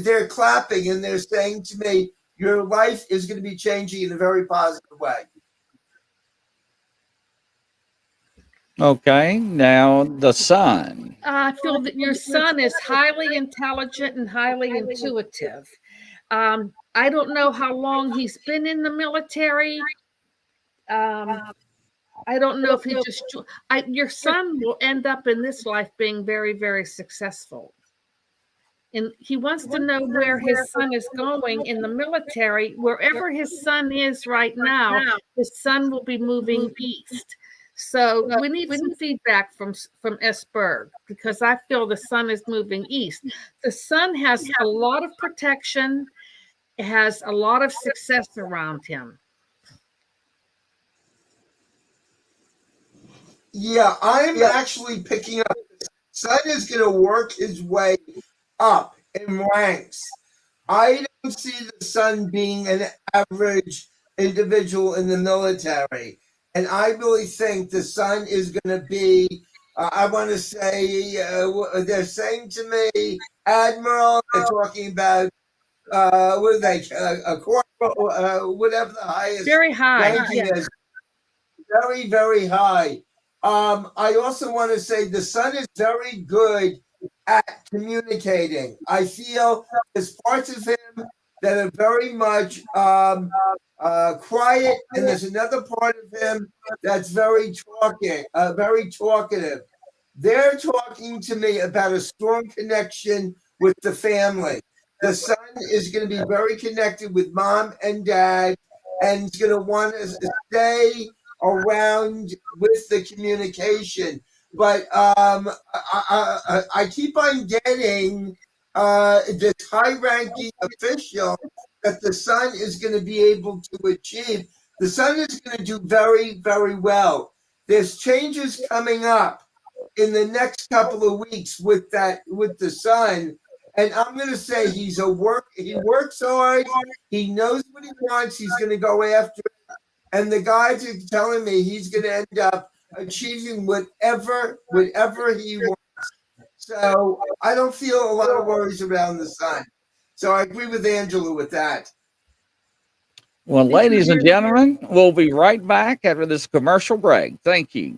they're clapping, and they're saying to me, your life is going to be changing in a very positive way. Okay. Now the son. I feel that your son is highly intelligent and highly intuitive. I don't know how long he's been in the military. I don't know if he just, your son will end up in this life being very, very successful. And he wants to know where his son is going in the military. Wherever his son is right now, his son will be moving east. So we need some feedback from S. Berg, because I feel the son is moving east. The son has a lot of protection, has a lot of success around him. Yeah, I'm actually picking up. Son is going to work his way up in ranks. I don't see the son being an average individual in the military. And I really think the son is going to be, I want to say, they're saying to me, Admiral, they're talking about, what are they, a corporal, whatever the highest Very high. ranking is. Very, very high. I also want to say the son is very good at communicating. I feel there's parts of him that are very much quiet, and there's another part of him that's very talkative. They're talking to me about a strong connection with the family. The son is going to be very connected with mom and dad, and he's going to want to stay around with the communication. But I keep on getting this high-ranking official that the son is going to be able to achieve. The son is going to do very, very well. There's changes coming up in the next couple of weeks with the son. And I'm going to say he works hard. He knows what he wants. He's going to go after it. And the guys are telling me he's going to end up achieving whatever he wants. So I don't feel a lot of worries around the son. So I agree with Angela with that. Well, ladies and gentlemen, we'll be right back after this commercial break. Thank you.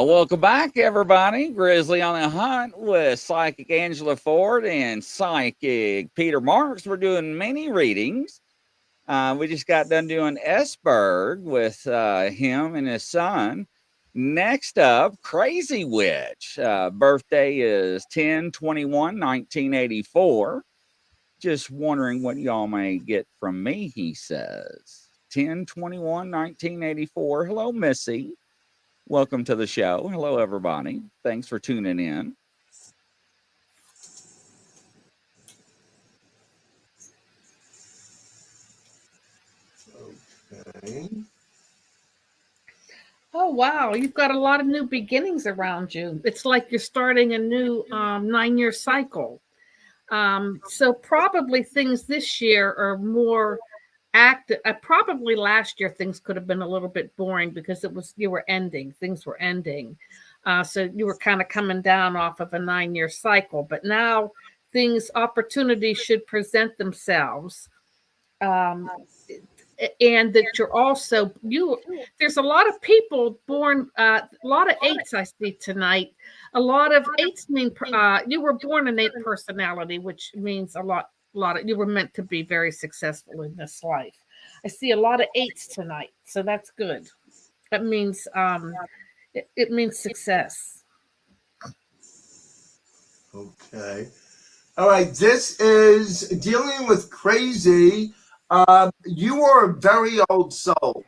Welcome back, everybody. Grizzly on the Hunt with Psychic Angela Ford and Psychic Peter Marks. We're doing mini readings. We just got done doing S. Berg with him and his son. Next up, Crazy Witch. Birthday is 10/21/1984. Just wondering what y'all may get from me, he says. 10/21/1984. Hello, Missy. Welcome to the show. Hello, everybody. Thanks for tuning in. Okay. Oh, wow. You've got a lot of new beginnings around you. It's like you're starting a new 9-year cycle. So probably things this year are more active. Probably last year things could have been a little bit boring because things were ending. So you were kind of coming down off of a 9-year cycle, but now opportunities should present themselves. And that you're also, there's a lot of people born, a lot of 8s I see tonight. A lot of 8s mean you were born an 8 personality, which means a lot of, you were meant to be very successful in this life. I see a lot of 8s tonight, so that's good. That means it means success. Okay. All right. This is dealing with crazy. You are a very old soul.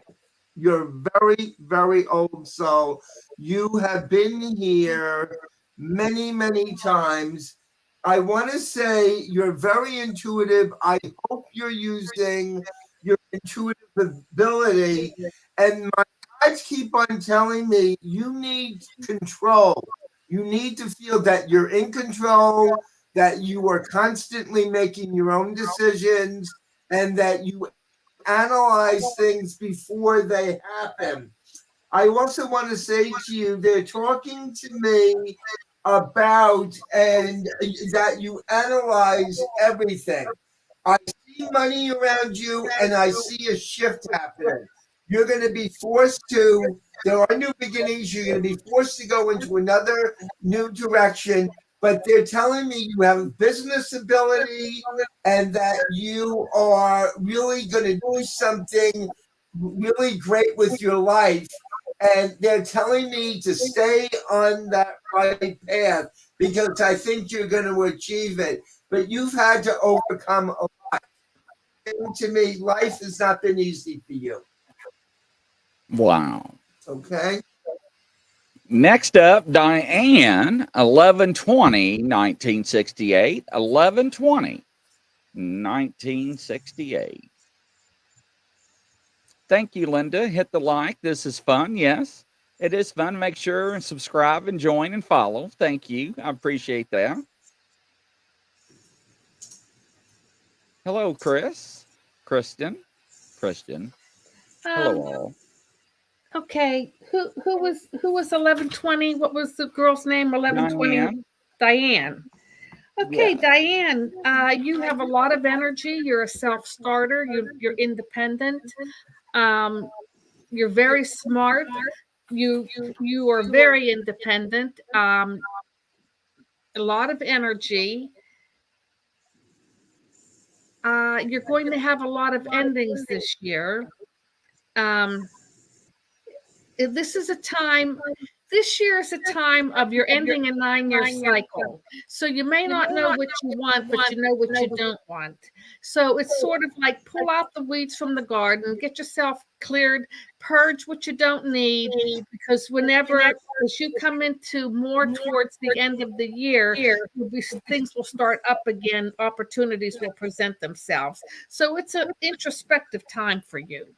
You're a very, very old soul. You have been here many, many times. I want to say you're very intuitive. I hope you're using your intuitive ability. And my guides keep on telling me you need control. You need to feel that you're in control, that you are constantly making your own decisions, and that you analyze things before they happen. I also want to say to you, they're talking to me about and that you analyze everything. I see money around you and I see a shift happening. You're going to be forced to, there are new beginnings. You're going to be forced to go into another new direction. But they're telling me you have business ability and that you are really going to do something really great with your life. And they're telling me to stay on that right path because I think you're going to achieve it. But you've had to overcome a lot. To me, life has not been easy for you. Wow. Okay. Next up, Diane, 11/20, 1968. 11/20, 1968. Thank you, Linda. Hit the like. This is fun. Yes, it is fun. Make sure and subscribe and join and follow. Thank you. I appreciate that. Hello, Chris, Kristen, Christian. Hello, all. Okay, who was 1120? What was the girl's name? 1120. Diane. Diane. Okay, Yeah. Diane, you have a lot of energy. You're a self-starter. You're independent. You're very smart. You are very independent. A lot of energy. You're going to have a lot of endings this year. This is a time, this year is a time of you're ending a 9-year cycle. So you may not know what you want, but you know what you don't want. So it's sort of like pull out the weeds from the garden, get yourself cleared, purge what you don't need, because whenever, as you come into more towards the end of the year, things will start up again, opportunities will present themselves. So it's an introspective time for you.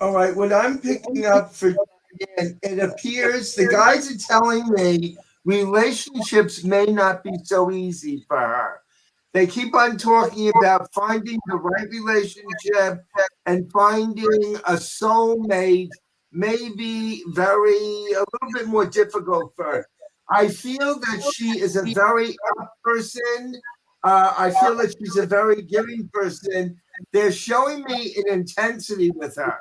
All right, what I'm picking up for Diane, it appears the guys are telling me relationships may not be so easy for her. They keep on talking about finding the right relationship and finding a soulmate may be a little bit more difficult for her. I feel that she is a very up person. I feel that she's a very giving person. They're showing me an intensity with her.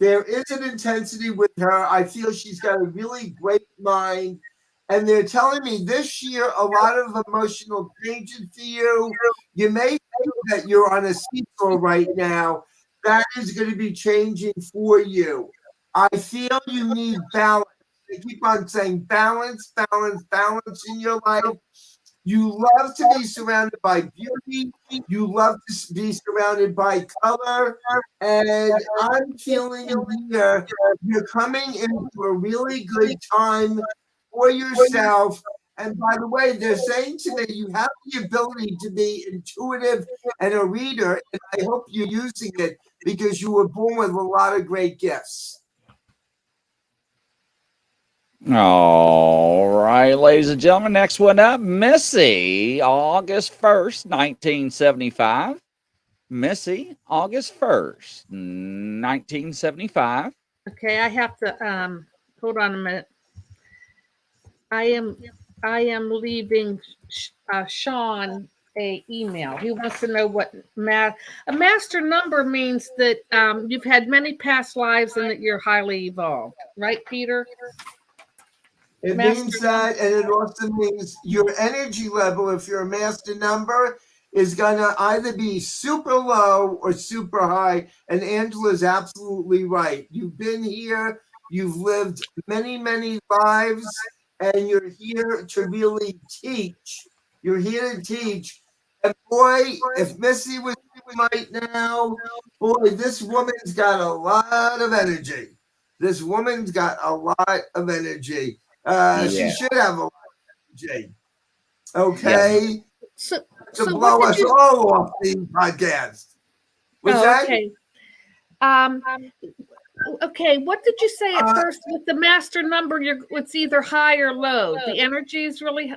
There is an intensity with her. I feel she's got a really great mind. And they're telling me this year, a lot of emotional changes for you. You may think that you're on a seesaw right now. That is going to be changing for you. I feel you need balance. They keep on saying balance, balance, balance in your life. You love to be surrounded by beauty. You love to be surrounded by color. And I'm feeling here you're coming into a really good time for yourself. And by the way, they're saying to me, you have the ability to be intuitive and a reader. And I hope you're using it because you were born with a lot of great gifts. All right, ladies and gentlemen, next one up, Missy, August 1st, 1975. Missy, August 1st, 1975. Okay, I have to hold on a minute. I am leaving Sean a email. He wants to know what a master number means that you've had many past lives and that you're highly evolved, right, Peter? It means that, and it also means your energy level, if you're a master number, is going to either be super low or super high. And Angela's absolutely right. You've been here, you've lived many, many lives, and you're here to really teach. You're here to teach. And boy, if Missy was right now, boy, this woman's got a lot of energy. This woman's got a lot of energy. She Yeah. should have a lot of energy. Okay? So, To so blow what us did you? all off the podcast. What's Oh, that? okay. Okay. What did you say at first with the master number? It's either high or low. The energy is really.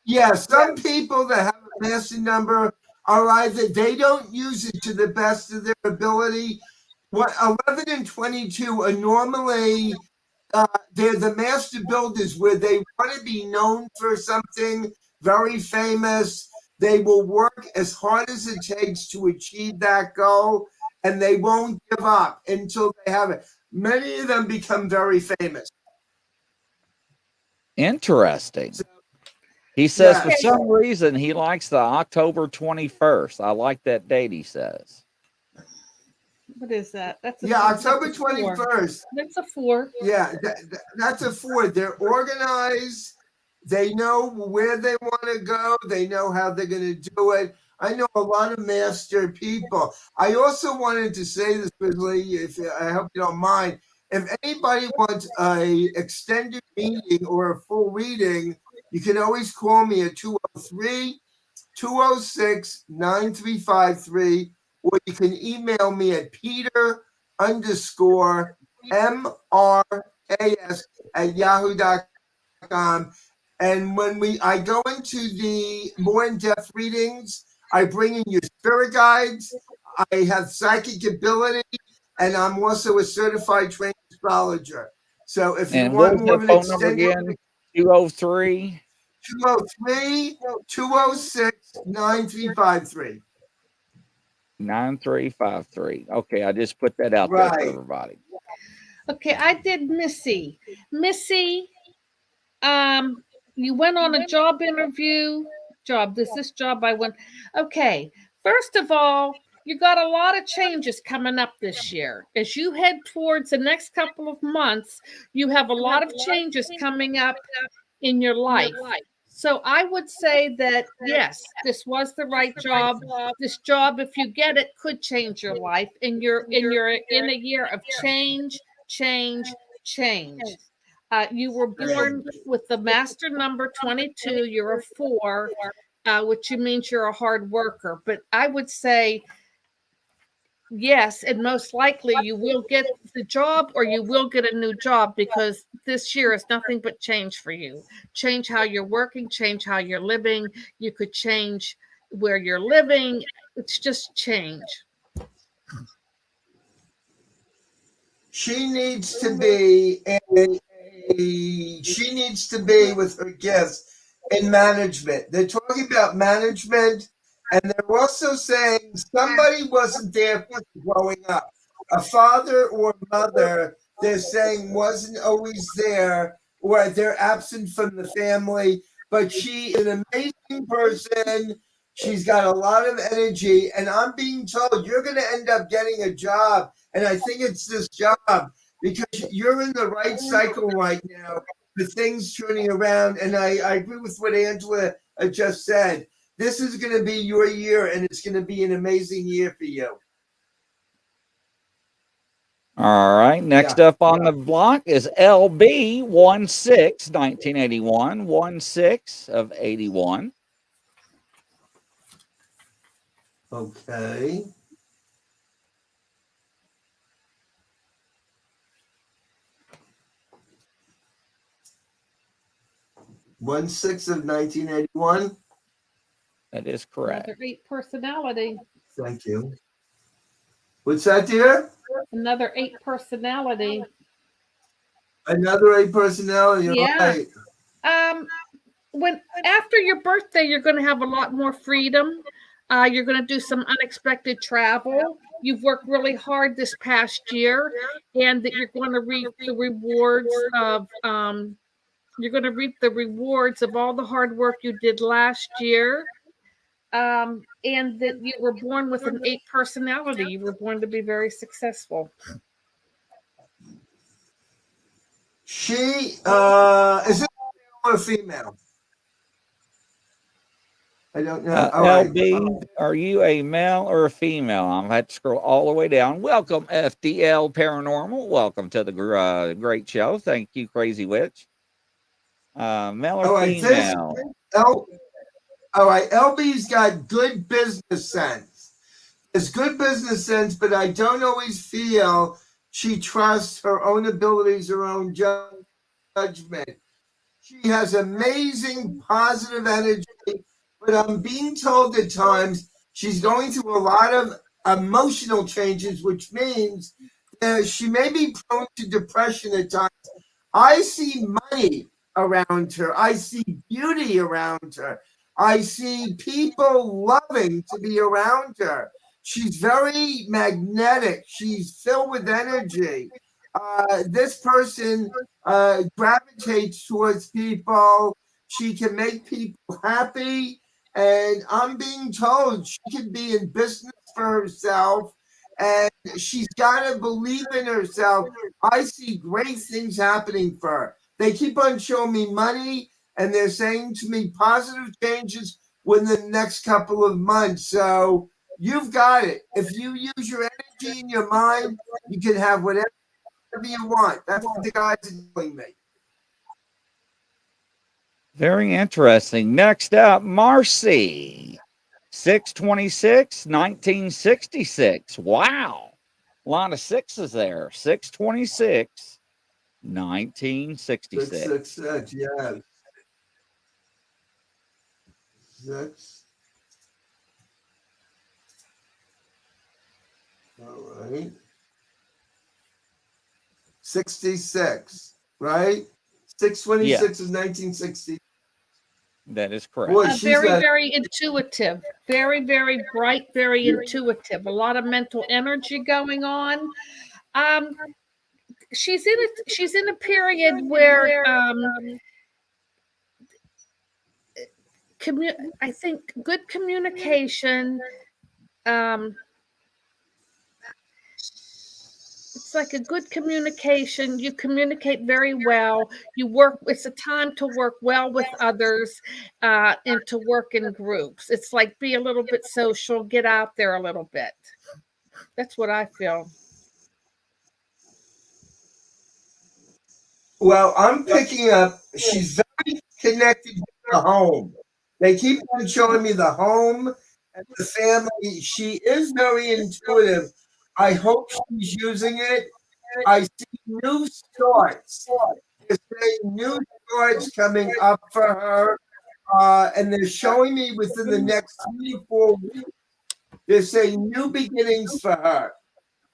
Yeah, some people that have a master number are either they don't use it to the best of their ability. What 11 and 22 are normally they're the master builders where they want to be known for something very famous. They will work as hard as it takes to achieve that goal, and they won't give up until they have it. Many of them become very famous. Interesting. So, He says yeah. for some reason he likes the October 21st. I like that date, he says. What is that? That's a October that's a 4. 21st. That's a 4. Yeah, that's a 4. They're organized. They know where they want to go. They know how they're going to do it. I know a lot of master people. I also wanted to say this, Grizzly, if I hope you don't mind. If anybody wants a extended meeting or a full reading, you can always call me at 203-206-9353, or you can email me at peter_mras@yahoo.com. And when I go into the more in-depth readings, I bring in your spirit guides. I have psychic ability, and I'm also a certified trained astrologer. So if you want more of an extended again, 203 206-9353. 9353. Okay, I just put that out there for everybody. Okay, I did Missy. Missy, you went on a job interview. This job I went. Okay, first of all, you got a lot of changes coming up this year. As you head towards the next couple of months, you have a lot of changes coming up in your life. So I would say that yes, this was the right job. This job, if you get it, could change your life. And you're in a year of change. You were born with the master number 22. You're a 4, which means you're a hard worker. But I would say yes, and most likely you will get the job or you will get a new job, because this year is nothing but change for you. Change how you're working, change how you're living. You could change where you're living. It's just change. She needs to be with her gifts in management. They're talking about management, and they're also saying somebody wasn't there for growing up. A father or mother, they're saying, wasn't always there, or they're absent from the family. But she is an amazing person. She's got a lot of energy, and I'm being told you're going to end up getting a job. And I think it's this job because you're in the right cycle right now for things turning around. And I agree with what Angela just said. This is going to be your year, and it's going to be an amazing year for you. All right. Next up on the block is LB 1981, 16 of 81. Okay. One 6 of 1981. That is correct. Another 8 personality. Thank you. What's that, dear? Another 8 personality. Another 8 personality. Yeah. Right. When after your birthday, you're going to have a lot more freedom. You're going to do some unexpected travel. You've worked really hard this past year, and that you're going to reap the rewards of. You're going to reap the rewards of all the hard work you did last year. And that you were born with an 8 personality. You were born to be very successful. She is it or female? I don't know. All right. LB, are you a male or a female? I'm going to have to scroll all the way down. Welcome, FDL Paranormal. Welcome to the great show. Thank you, Crazy Witch. Male or All right, female? All right, LB's got good business sense. There's good business sense, but I don't always feel she trusts her own abilities, her own judgment. She has amazing positive energy, but I'm being told at times she's going through a lot of emotional changes, which means she may be prone to depression at times. I see money around her. I see beauty around her. I see people loving to be around her. She's very magnetic. She's filled with energy. This person gravitates towards people. She can make people happy. And I'm being told she can be in business for herself. And she's got to believe in herself. I see great things happening for her. They keep on showing me money, and they're saying to me positive changes within the next couple of months. So you've got it. If you use your energy and your mind, you can have whatever you want. That's what the guys are telling me. Very interesting. Next up, Marcy. 626, 1966. Wow. A lot of sixes there. 626, 1966. 666, yes. 6. All right. 66, right? 626 is 1960. That is correct. Boy, very intuitive, very, very bright, very intuitive. A lot of mental energy going on. She's in a period where I think good communication. It's like a good communication. You communicate very well. You work. It's a time to work well with others and to work in groups. It's like be a little bit social, get out there a little bit. That's what I feel. Well, I'm picking up, she's very connected to the home. They keep on showing me the home and the family. She is very intuitive. I hope she's using it. I see new starts. They're saying new starts coming up for her. And they're showing me within the next 3 to 4 weeks, they're saying new beginnings for her.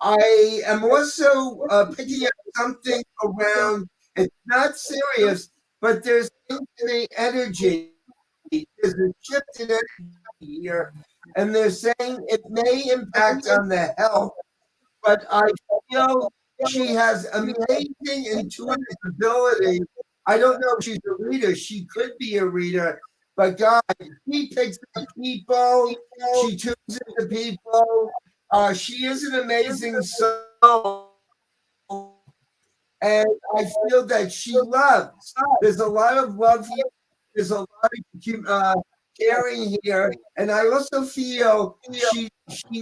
I am also picking up something around, it's not serious, but there's energy. There's a shift in energy here, and they're saying it may impact on the health, but I feel she has amazing intuitive ability. I don't know if she's a reader. She could be a reader, but God, she picks up people. She tunes into people. She is an amazing soul. And I feel that she loves. There's a lot of love here. There's a lot of caring here. And I also feel she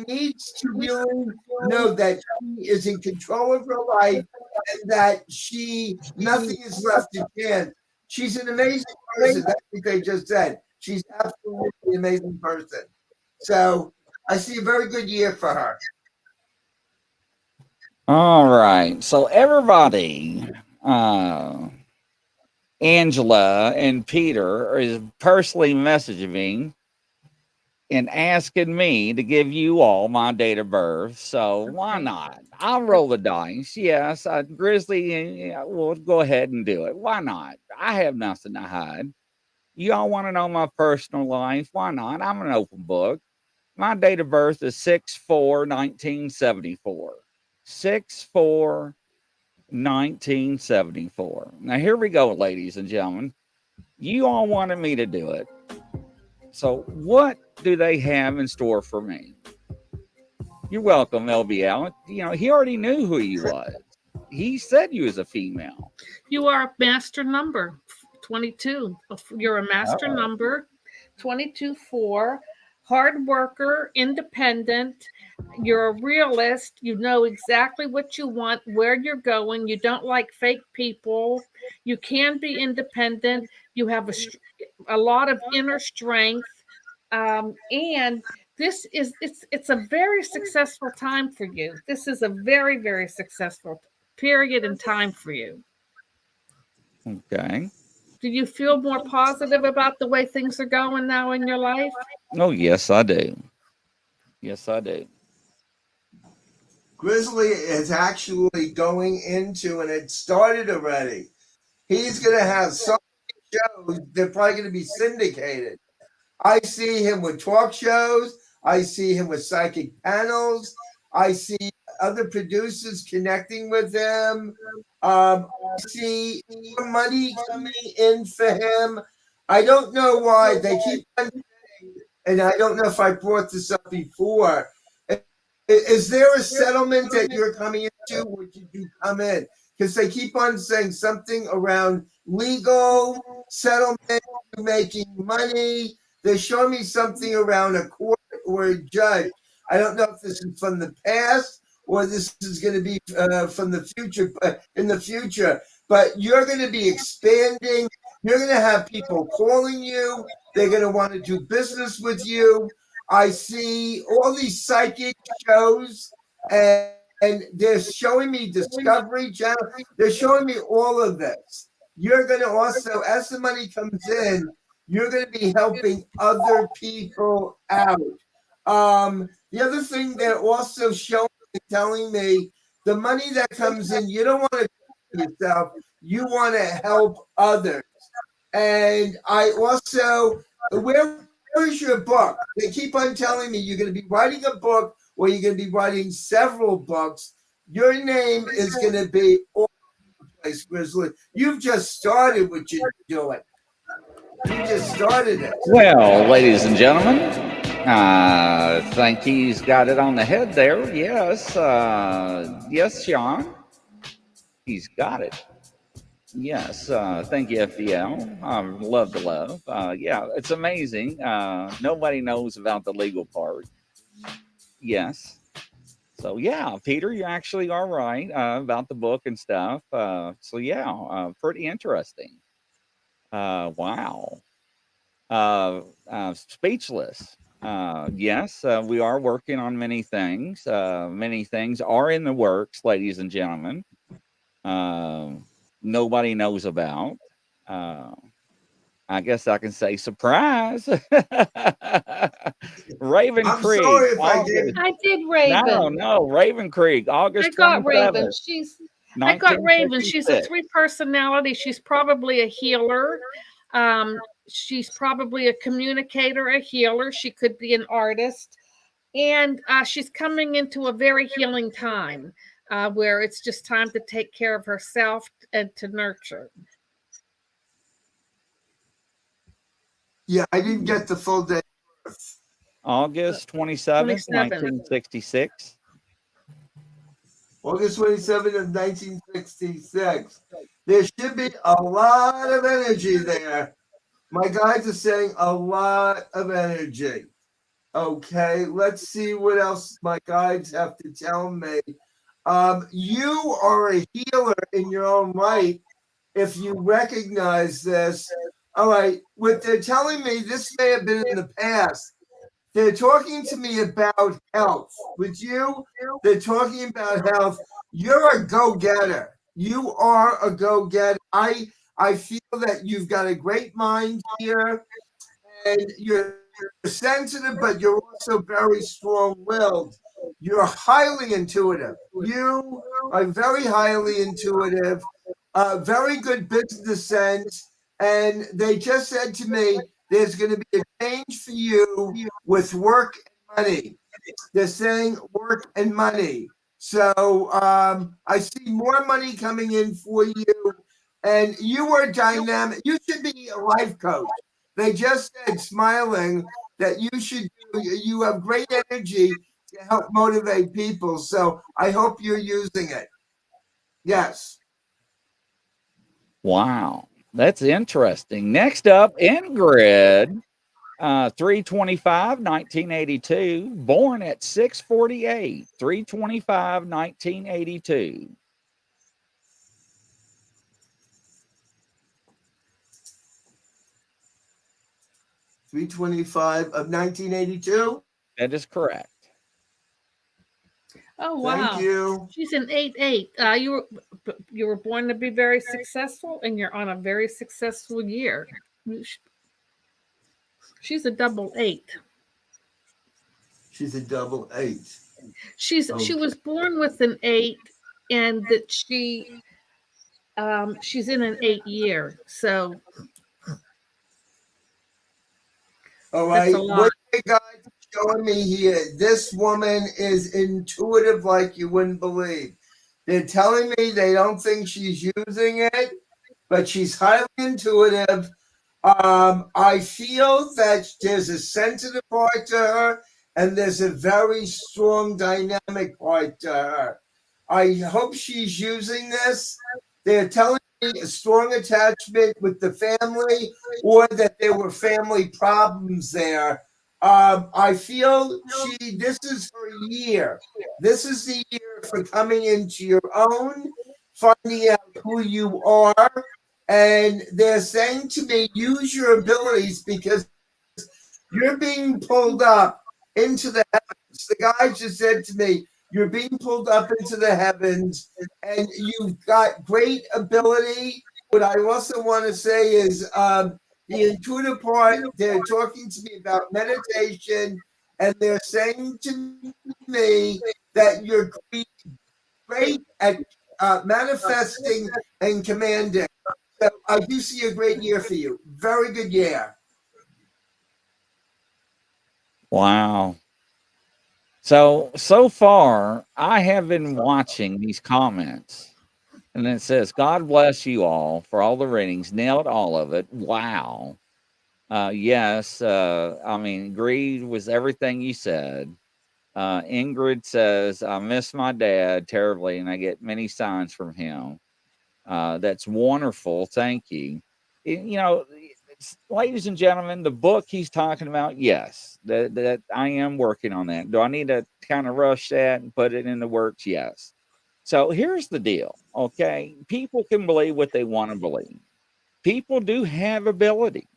needs to really know that she is in control of her life and that nothing is left to chance. She's an amazing person. That's what they just said. She's absolutely an amazing person. So I see a very good year for her. All right. So everybody, Angela and Peter is personally messaging me and asking me to give you all my date of birth. So why not? I'll roll the dice. Yes, Grizzly, we'll go ahead and do it. Why not? I have nothing to hide. You all want to know my personal life? Why not? I'm an open book. My date of birth is 6/4/1974. 6/4/1974. Now, here we go, ladies and gentlemen. You all wanted me to do it. So, what do they have in store for me? You're welcome, LBL. You know, he already knew who he was. He said you was a female. You are a master number, 22. You're a master Uh-oh. number, 22-4, hard worker, independent. You're a realist. You know exactly what you want, where you're going. You don't like fake people. You can be independent. You have a lot of inner strength. And this is it's a very successful time for you. This is a very, very successful period in time for you. Okay. Do you feel more positive about the way things are going now in your life? Oh, yes, I do. Yes, I do. Grizzly is actually going into, and it started already. He's going to have so many shows, they're probably going to be syndicated. I see him with talk shows. I see him with psychic panels. I see other producers connecting with him. I see more money coming in for him. I don't know why they keep on saying, and I don't know if I brought this up before. Is there a settlement that you're coming into? Would you come in? Because they keep on saying something around legal settlement, making money. They show me something around a court or a judge. I don't know if this is from the past or this is going to be from the future, but in the future. But you're going to be expanding. You're going to have people calling you. They're going to want to do business with you. I see all these psychic shows, and they're showing me Discovery Channel. They're showing me all of this. You're going to also, as the money comes in, you're going to be helping other people out. The other thing they're also showing, telling me, the money that comes in, you don't want to do it yourself. You want to help others. And I also, where's your book? They keep on telling me you're going to be writing a book or you're going to be writing several books. Your name is going to be all over the place, Grizzly. You've just started what you're doing. You just started it. Well, ladies and gentlemen, I think he's got it on the head there. Yes. Yes, Sean. He's got it. Yes. Thank you, FDL. Love the love. Yeah, it's amazing. Nobody knows about the legal part. Yes. So, yeah, Peter, you actually are right about the book and stuff. So, yeah, pretty interesting. Wow. Speechless. Yes, we are working on many things. Many things are in the works, ladies and gentlemen. Nobody knows about. I guess I can say surprise. Raven I'm Creek. sorry if I did. I did Raven. No, Raven Creek, August I got 27th. Raven. I got Raven. She's a 3 personality. She's probably a healer. She's probably a communicator, a healer. She could be an artist. And she's coming into a very healing time where it's just time to take care of herself and to nurture. Yeah, I didn't get the full day. August 27th, 1966. August 27th of 1966. There should be a lot of energy there. My guides are saying a lot of energy. Okay, let's see what else my guides have to tell me. You are a healer in your own right if you recognize this. All right, what they're telling me, this may have been in the past. They're talking to me about health. With you, they're talking about health. You're a go-getter. You are a go-getter. I feel that you've got a great mind here, and you're sensitive, but you're also very strong-willed. You're highly intuitive. You are very highly intuitive, very good business sense, and they just said to me, there's going to be a change for you with work and money. They're saying work and money. So I see more money coming in for you, and you are dynamic. You should be a life coach. They just said, smiling, that you have great energy to help motivate people. So I hope you're using it. Yes. Wow. That's interesting. Next up, Ingrid, 325, 1982, born at 648, 325, 1982. .325 of 1982. That is correct. Oh wow! Thank you. She's an 8-8. You were born to be very successful, and you're on a very successful year. She's a double 8. She's a double 8. She was born with an 8, and that she's in an 8 year. So All that's right. a lot. What you guys are showing me here, this woman is intuitive like you wouldn't believe. They're telling me they don't think she's using it, but she's highly intuitive. I feel that there's a sensitive part to her, and there's a very strong dynamic part to her. I hope she's using this. They're telling me a strong attachment with the family, or that there were family problems there. I feel this is her year. This is the year for coming into your own, finding out who you are. And they're saying to me, use your abilities, because you're being pulled up into the heavens. The guy just said to me, you're being pulled up into the heavens, and you've got great ability. What I also want to say is the intuitive part, they're talking to me about meditation, and they're saying to me that you're great at manifesting and commanding. So I do see a great year for you. Very good year. Wow. So far, I have been watching these comments, and it says, God bless you all for all the ratings. Nailed all of it. Wow. Yes. I mean, agreed with everything you said. Ingrid says, I miss my dad terribly, and I get many signs from him. That's wonderful. Thank you. Ladies and gentlemen, the book he's talking about, yes, that I am working on that. Do I need to kind of rush that and put it in the works? Yes. So here's the deal. Okay. People can believe what they want to believe. People do have abilities.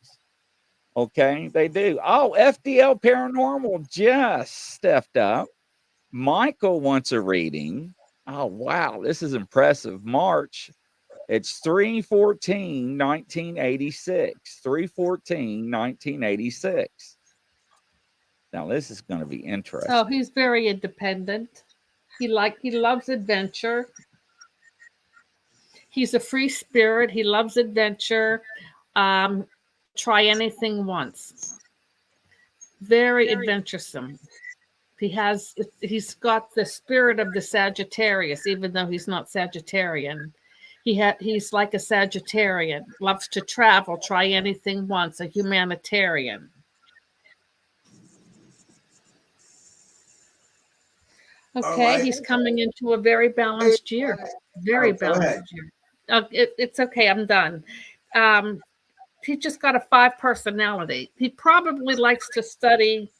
Okay. They do. Oh, FDL Paranormal just stepped up. Michael wants a reading. Oh, wow. This is impressive. March. It's 3/14/1986. 3/14/1986. Now this is going to be interesting. So he's very independent. He loves adventure. He's a free spirit. He loves adventure. Try anything once. Very adventuresome. He's got the spirit of the Sagittarius, even though he's not Sagittarian. He's like a Sagittarian, loves to travel, try anything once, a humanitarian. Okay, right. He's coming into a very balanced year. Very balanced year. It's okay, I'm done. He just got a 5 personality. He probably likes to study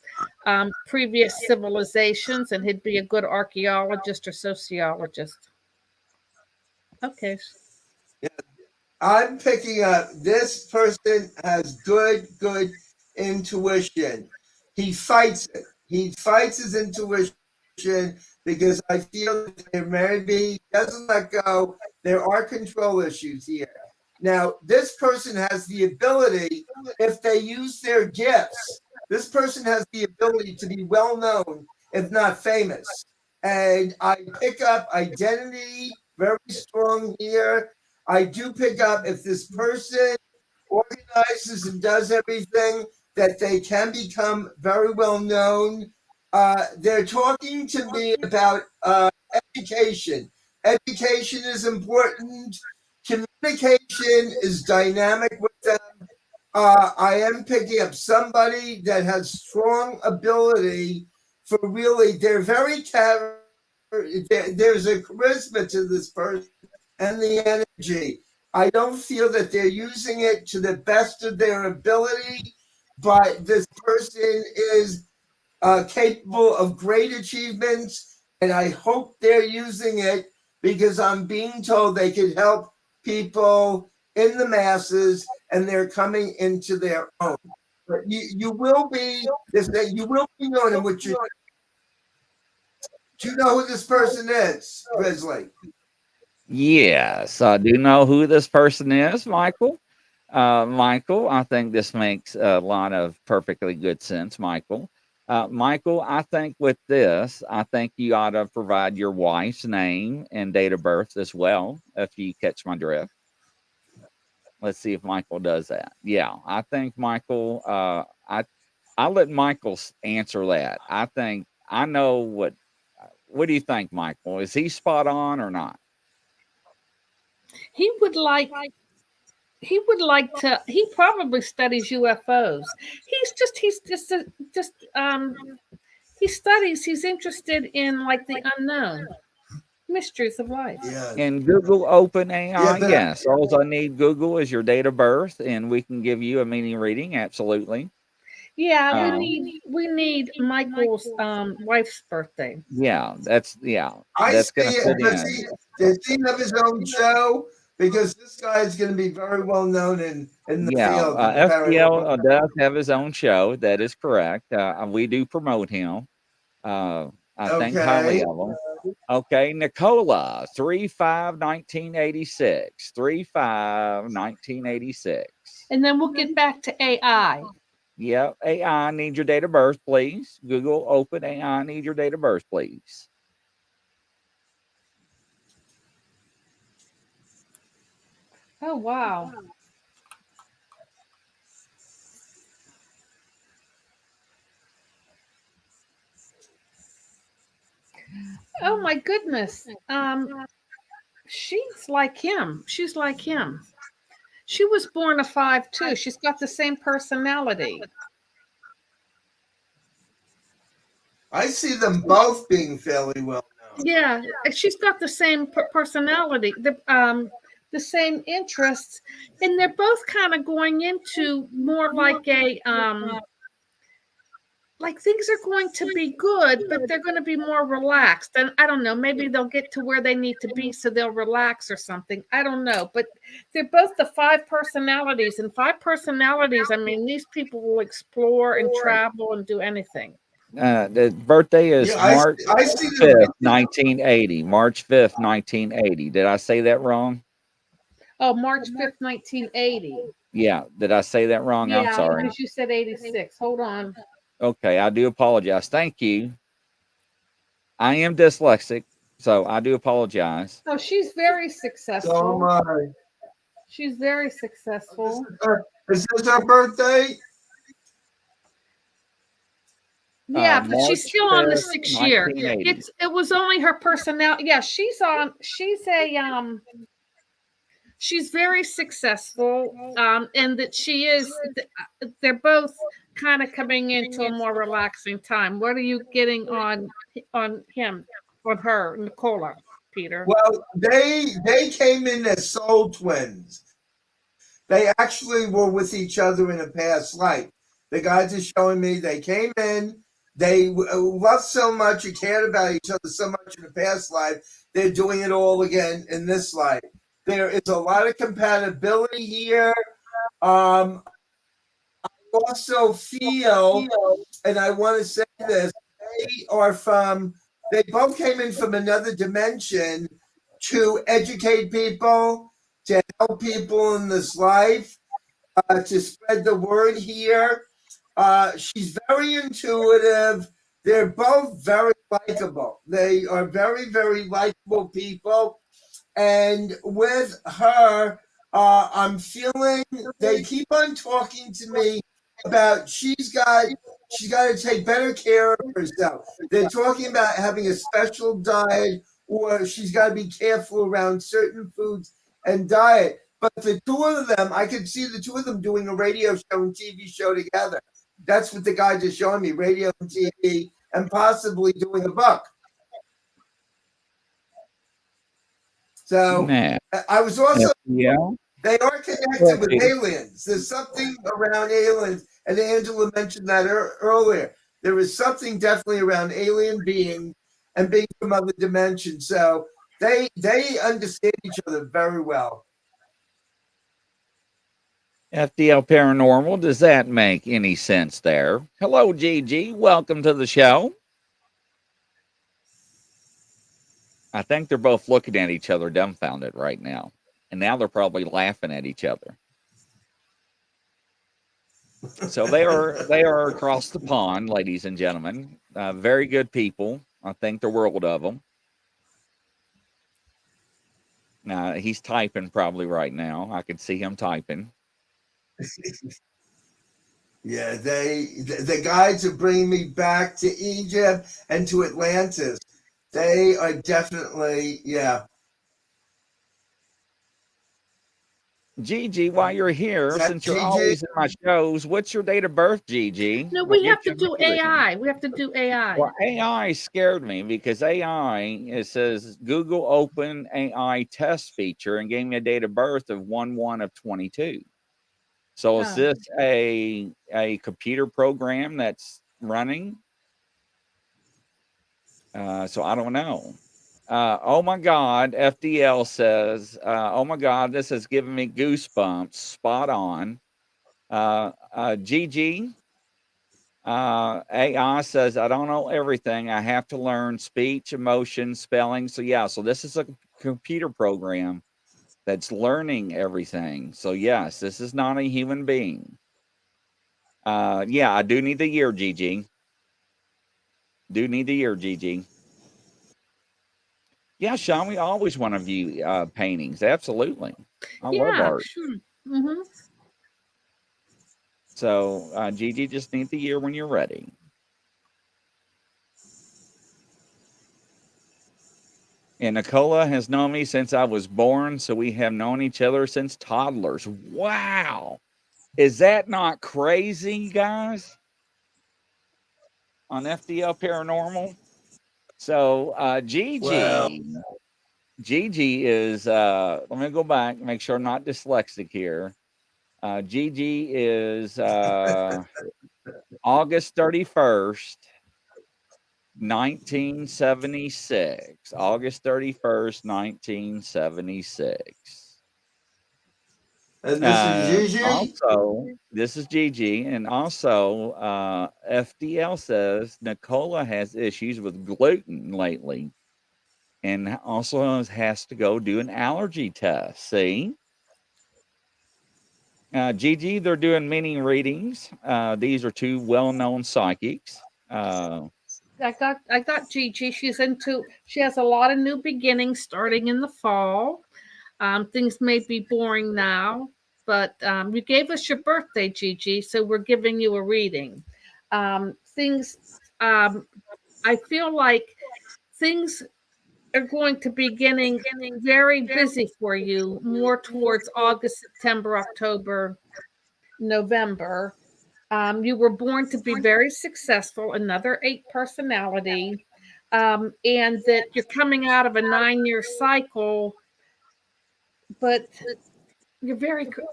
previous civilizations, and he'd be a good archaeologist or sociologist. Okay. Yeah, I'm picking up this person has good intuition. He fights it. He fights his intuition because I feel that there maybe doesn't let go. There are control issues here. Now, this person has the ability, if they use their gifts, this person has the ability to be well known, if not famous. And I pick up identity very strong here. I do pick up if this person organizes and does everything, that they can become very well known. They're talking to me about education. Education is important. Communication is dynamic with them. I am picking up somebody that has strong ability for really, they're very there's a charisma to this person and the energy. I don't feel that they're using it to the best of their ability, but this person is capable of great achievements, and I hope they're using it because I'm being told they could help people in the masses, and they're coming into their own. But you will be known in what you. Do you know who this person is, Grizzly? Yes, I do know who this person is, Michael. Michael, I think this makes a lot of perfectly good sense, Michael. Michael, I think with this, I think you ought to provide your wife's name and date of birth as well, if you catch my drift. Let's see if Michael does that. Yeah, I think Michael, I'll let Michael answer that. I think I know what do you think, Michael? Is he spot on or not? He would like to. He probably studies UFOs. He studies. He's interested in like the unknown mysteries of life. Yeah. And Google Open AI, Yeah, but- yes. All I need Google is your date of birth, and we can give you a mini reading. Absolutely. Yeah, we need Michael's wife's birthday. Yeah, that's I that's gonna see fit it. in. Does he have his own show? Because this guy is going to be very well known in the Yeah, field. FPL does have his own show. That is correct. We do promote him. I think highly of him. Okay, Nicola, 3/5/1986. 3/5/1986. And then we'll get back to AI. Yep. AI, need your date of birth, please. Google Open AI, need your date of birth, please. Oh, wow. Oh my goodness. She's like him. She's like him. She was born a 5 too. She's got the same personality. I see them both being fairly well known. Yeah, she's got the same personality, the same interests, and they're both kind of going into more like like things are going to be good, but they're going to be more relaxed. And I don't know, maybe they'll get to where they need to be, so they'll relax or something. I don't know, but they're both the 5 personalities, and 5 personalities. I mean, these people will explore and travel and do anything. The birthday is March I see 5th, 1980. March 5th, 1980. Did I say that wrong? Oh, March 5th, 1980. Yeah. Did I say that wrong? I'm sorry. Because you said 86. Hold on. Okay, I do apologize. Thank you. I am dyslexic, so I do apologize. Oh, she's very successful. So am I. She's very successful. Is this her birthday? Yeah, but she's still on the 6th year. 1980. It was only her personality. Yeah, she's very successful. And that she is. They're both kind of coming into a more relaxing time. What are you getting on him, on her, Nicola, Peter? Well, they came in as soul twins. They actually were with each other in a past life. The guys are showing me they came in. They loved so much and cared about each other so much in the past life. They're doing it all again in this life. There is a lot of compatibility here. I also feel, and I want to say this, they both came in from another dimension to educate people, to help people in this life, to spread the word here. She's very intuitive. They're both very likable. They are very, very likable people. And with her, I'm feeling they keep on talking to me about she's got to take better care of herself. They're talking about having a special diet, or she's got to be careful around certain foods and diet. But the two of them, I could see the two of them doing a radio show and TV show together. That's what the guy just showing me, radio and TV, and possibly doing a book. So Nah. I was also, Yeah. they are connected Well, with Peter. aliens. There's something around aliens, and Angela mentioned that earlier. There is something definitely around alien beings and being from other dimensions. So they understand each other very well. FDL Paranormal, does that make any sense there? Hello, Gigi. Welcome to the show. I think they're both looking at each other dumbfounded right now. And now they're probably laughing at each other. So they are across the pond, ladies and gentlemen. Very good people. I think the world of them. Now he's typing probably right now. I can see him typing. Yeah, the guides are bringing me back to Egypt and to Atlantis. They are definitely, yeah. Gigi, while you're here, Is that since you're Gigi? always in my shows, what's your date of birth, Gigi? No, We'll we have get to you a do reading. AI. We have to do AI. Well, AI scared me because AI, it says Google open AI test feature and gave me a date of birth of 1/1/22. So is Oh. this a computer program that's running? So I don't know. Oh my God, FDL says, oh my God, this has given me goosebumps. Spot on. GG, AI says, I don't know everything. I have to learn speech, emotion, spelling. So yeah, so this is a computer program that's learning everything. So yes, this is not a human being. Yeah, I do need the year, GG. Do need the year, GG. Yeah, Sean, we always want to view paintings. Absolutely. I love Yeah, art. sure. Mm-hmm. So, Gigi, just need the year when you're ready. And Nicola has known me since I was born, so we have known each other since toddlers. Wow. Is that not crazy, guys? On FDL Paranormal? So, Gigi. Wow. Gigi is, let me go back, make sure I'm not dyslexic here. Gigi is August 31st, 1976. August 31st, 1976. And this is Gigi? Also, this is Gigi. And also, FDL says Nicola has issues with gluten lately and also has to go do an allergy test. See? Gigi, they're doing mini readings. These are two well-known psychics. I got Gigi. She has a lot of new beginnings starting in the fall. Things may be boring now, but you gave us your birthday, Gigi, so we're giving you a reading. I feel like things are going to be getting very busy for you more towards August, September, October, November. You were born to be very successful, another 8 personality, and that you're coming out of a 9-year cycle, but you're very good.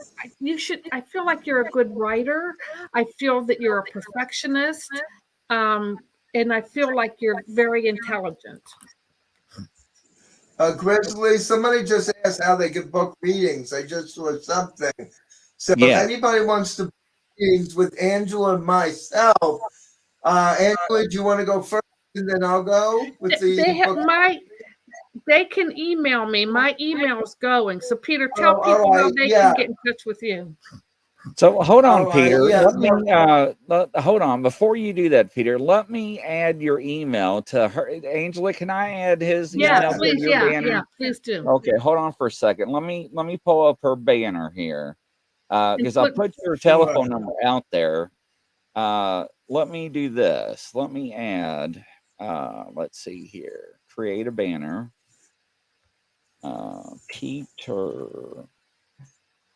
I feel like you're a good writer. I feel that you're a perfectionist. And I feel like you're very intelligent. Grizzly, somebody just asked how they can book readings. I just saw something. So Yeah. if anybody wants to book readings with Angela and myself, Angela, do you want to go first and then I'll go with the They can email me. My email's going. So Peter, tell people how they can get in touch with you. So hold on, Peter. Yeah. Let me hold on before you do that, Peter. Let me add your email to her. Angela, can I add his email Please, to your banner? Yeah, please do. Okay, hold on for a second. Let me pull up her banner here because I put your telephone number out there. Let me do this. Let me add. Let's see here. Create a banner. Peter.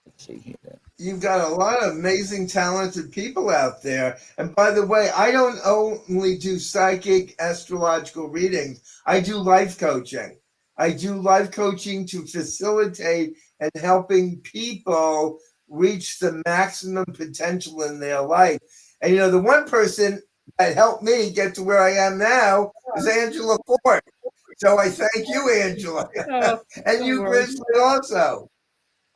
Let's see here. You've got a lot of amazing, talented people out there. And by the way, I don't only do psychic astrological readings. I do life coaching. I do life coaching to facilitate and helping people reach the maximum potential in their life. And the one person that helped me get to where I am now is Angela Ford. So I thank you, Angela. And you, Grizzly, also.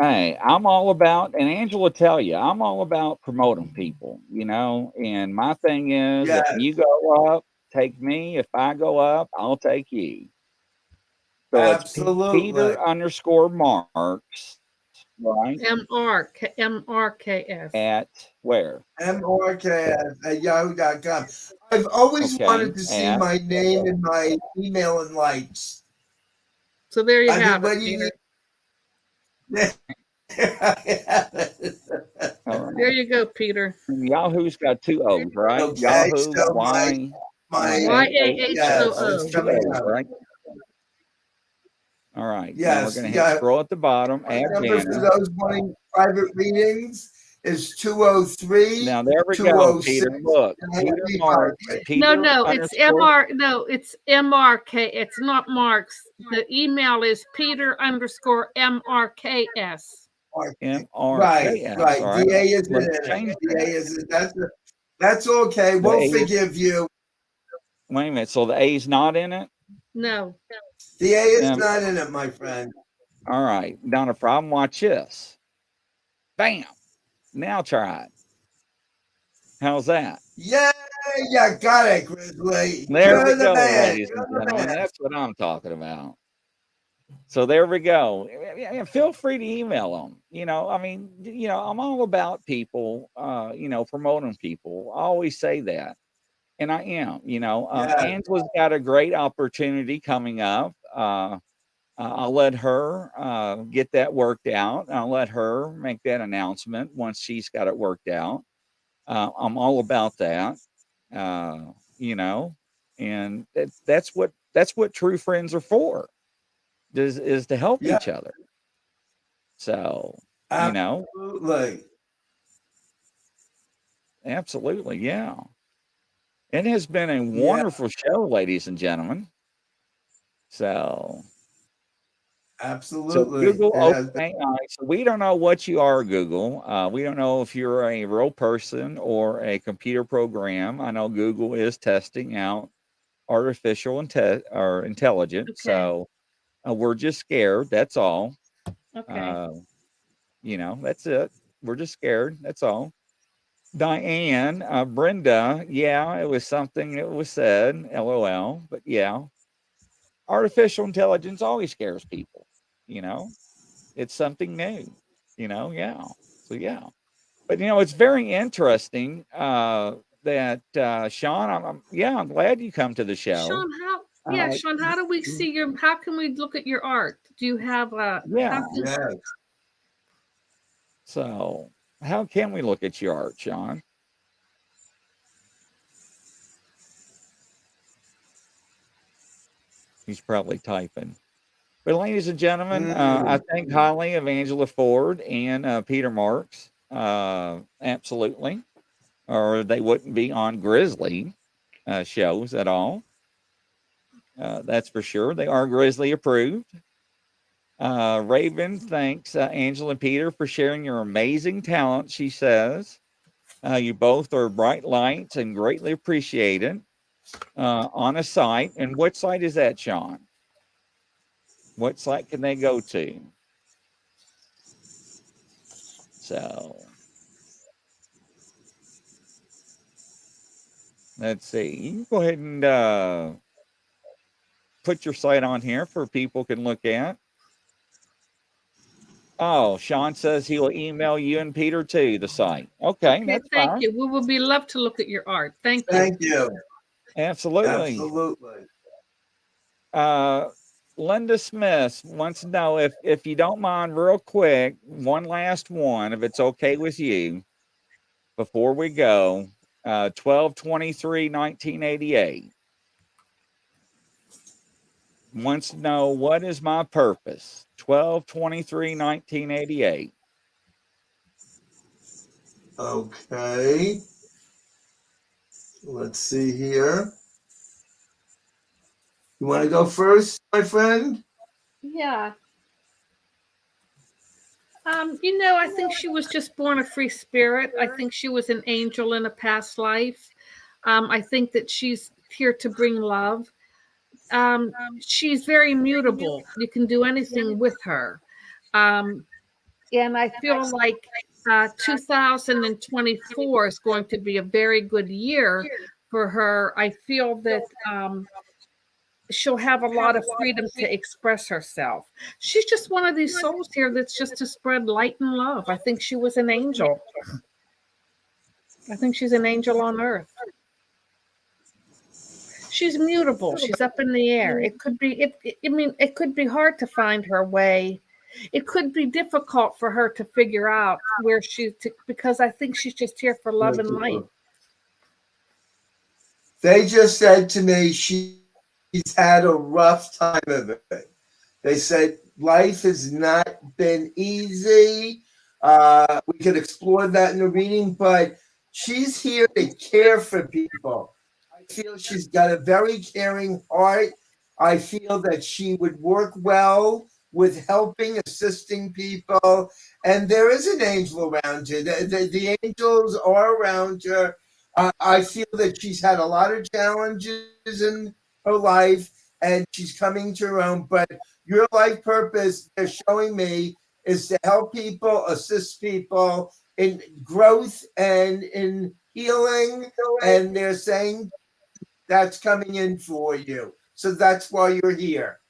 Hey, I'm all about, and Angela tell you, I'm all about promoting people, and my thing is, Yes. if you go up, take me. If I go up, I'll take you. So Absolutely. it's Peter_Marks, right? MRKS. At where? MRKS at yahoo.com. I've always wanted to see my name and my email in lights. So there you have it, Peter. There you go, Peter. Yahoo's got 2 O's, right? Okay, Yahoo, so Y. YAHOO. Right? All right. Yes. Now we're going to hit scroll at the bottom. Add number for those wanting private readings is 203. Now there we go, Peter. Look, Peter Marks. It's MR. No, it's MRK. It's not Marks. The email is Peter_MRKS. MRKS. Right. All right. DA is it. DA is it. That's okay. We'll forgive you. Wait a minute. So the A's not in it? No. The A is not in it, my friend. All right. Not a problem. Watch this. Bam. Now try it. How's that? Yeah, you got it, Grizzly. There we go, ladies and gentlemen. That's what I'm talking about. So there we go. Feel free to email them. I'm all about people, promoting people. I always say that. And I am, Angela's got a great opportunity coming up. I'll let her get that worked out. I'll let her make that announcement once she's got it worked out. I'm all about that, and that's what true friends are for, is to help each other. So, absolutely, yeah. It has been a wonderful show, ladies and gentlemen. So, absolutely. So Google OpenAI. So we don't know what you are, Google. We don't know if you're a real person or a computer program. I know Google is testing out artificial intelligence. Okay. So we're just scared. That's all. Okay. That's it. We're just scared. That's all. Diane, Brenda, it was something that was said, LOL, but artificial intelligence always scares people, it's something new, So, but, it's very interesting that, Sean, I'm glad you come to the show. Sean, Sean, how do we see how can we look at your art? Do you have So how can we look at your art, Sean? He's probably typing. But ladies and gentlemen, I thank highly of Angela Ford and Peter Marks. Absolutely. Or they wouldn't be on Grizzly shows at all. That's for sure. They are Grizzly approved. Raven thanks Angela and Peter for sharing your amazing talent, she says. You both are bright lights and greatly appreciated on a site. And what site is that, Sean? What site can they go to? So let's see. You can go ahead and put your site on here for people can look at. Oh, Sean says he will email you and Peter too, the site. Okay, that's thank fine. you. We will be love to look at your art. Thank you. Thank you. Absolutely. Linda Smith wants to know if you don't mind, real quick, one last one, if it's okay with you, before we go. 12/23/1988 wants to know, what is my purpose? 12/23/1988. Okay. Let's see here. You want to go first, my friend? Yeah. You know, I think she was just born a free spirit. I think she was an angel in a past life. I think that she's here to bring love. She's very mutable. You can do anything with her. Um, and I feel like 2024 is going to be a very good year for her. I feel that she'll have a lot of freedom to express herself. She's just one of these souls here that's just to spread light and love. I think she was an angel. I think she's an angel on earth. She's mutable. She's up in the air. It could be it could be hard to find her way. It could be difficult for her to figure out where because I think she's just here for love and light. They just said to me she's had a rough time of it. They said life has not been easy. We could explore that in the reading, but she's here to care for people. I feel she's got a very caring heart. I feel that she would work well with helping, assisting people. And there is an angel around her. The angels are around her. I feel that she's had a lot of challenges in her life and she's coming to her own. But your life purpose, they're showing me, is to help people, assist people in growth and in healing. And they're saying that's coming in for you. So that's why you're here.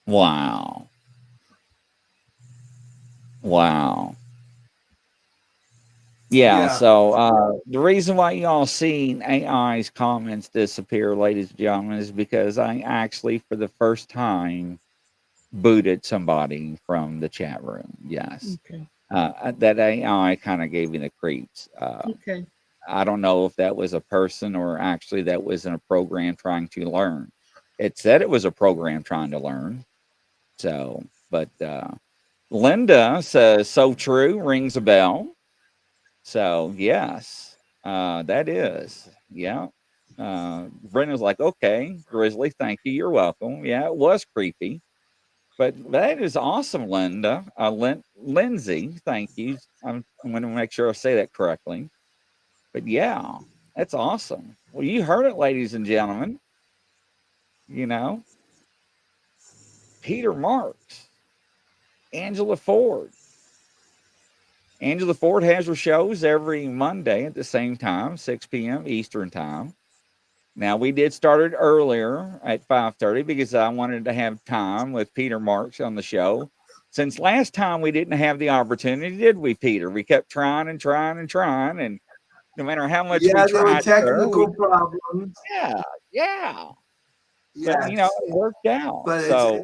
Wow. Wow. Yeah, so the reason why y'all seen AI's comments disappear, ladies and gentlemen, is because I actually, for the first time, booted somebody from the chat room. Yes. Okay. That AI kind of gave me the creeps. Okay. I don't know if that was a person or actually that was in a program trying to learn. It said it was a program trying to learn. So, but Linda says, so true, rings a bell. So, yes, that is. Yeah. Brenda's like, okay, Grizzly, thank you. You're welcome. Yeah, it was creepy. But that is awesome, Linda. Lindsay, thank you. I'm going to make sure I say that correctly. But yeah, that's awesome. Well, you heard it, ladies and gentlemen. You know, Peter Marks, Angela Ford. Angela Ford has her shows every Monday at the same time, 6 p.m. Eastern time. Now, we did start it earlier at 5:30 because I wanted to have time with Peter Marks on the show. Since last time we didn't have the opportunity, did we, Peter? We kept trying and trying and trying, and no matter how much we tried, there were technical problems. Yeah. Yes. But, you know, it worked out. But so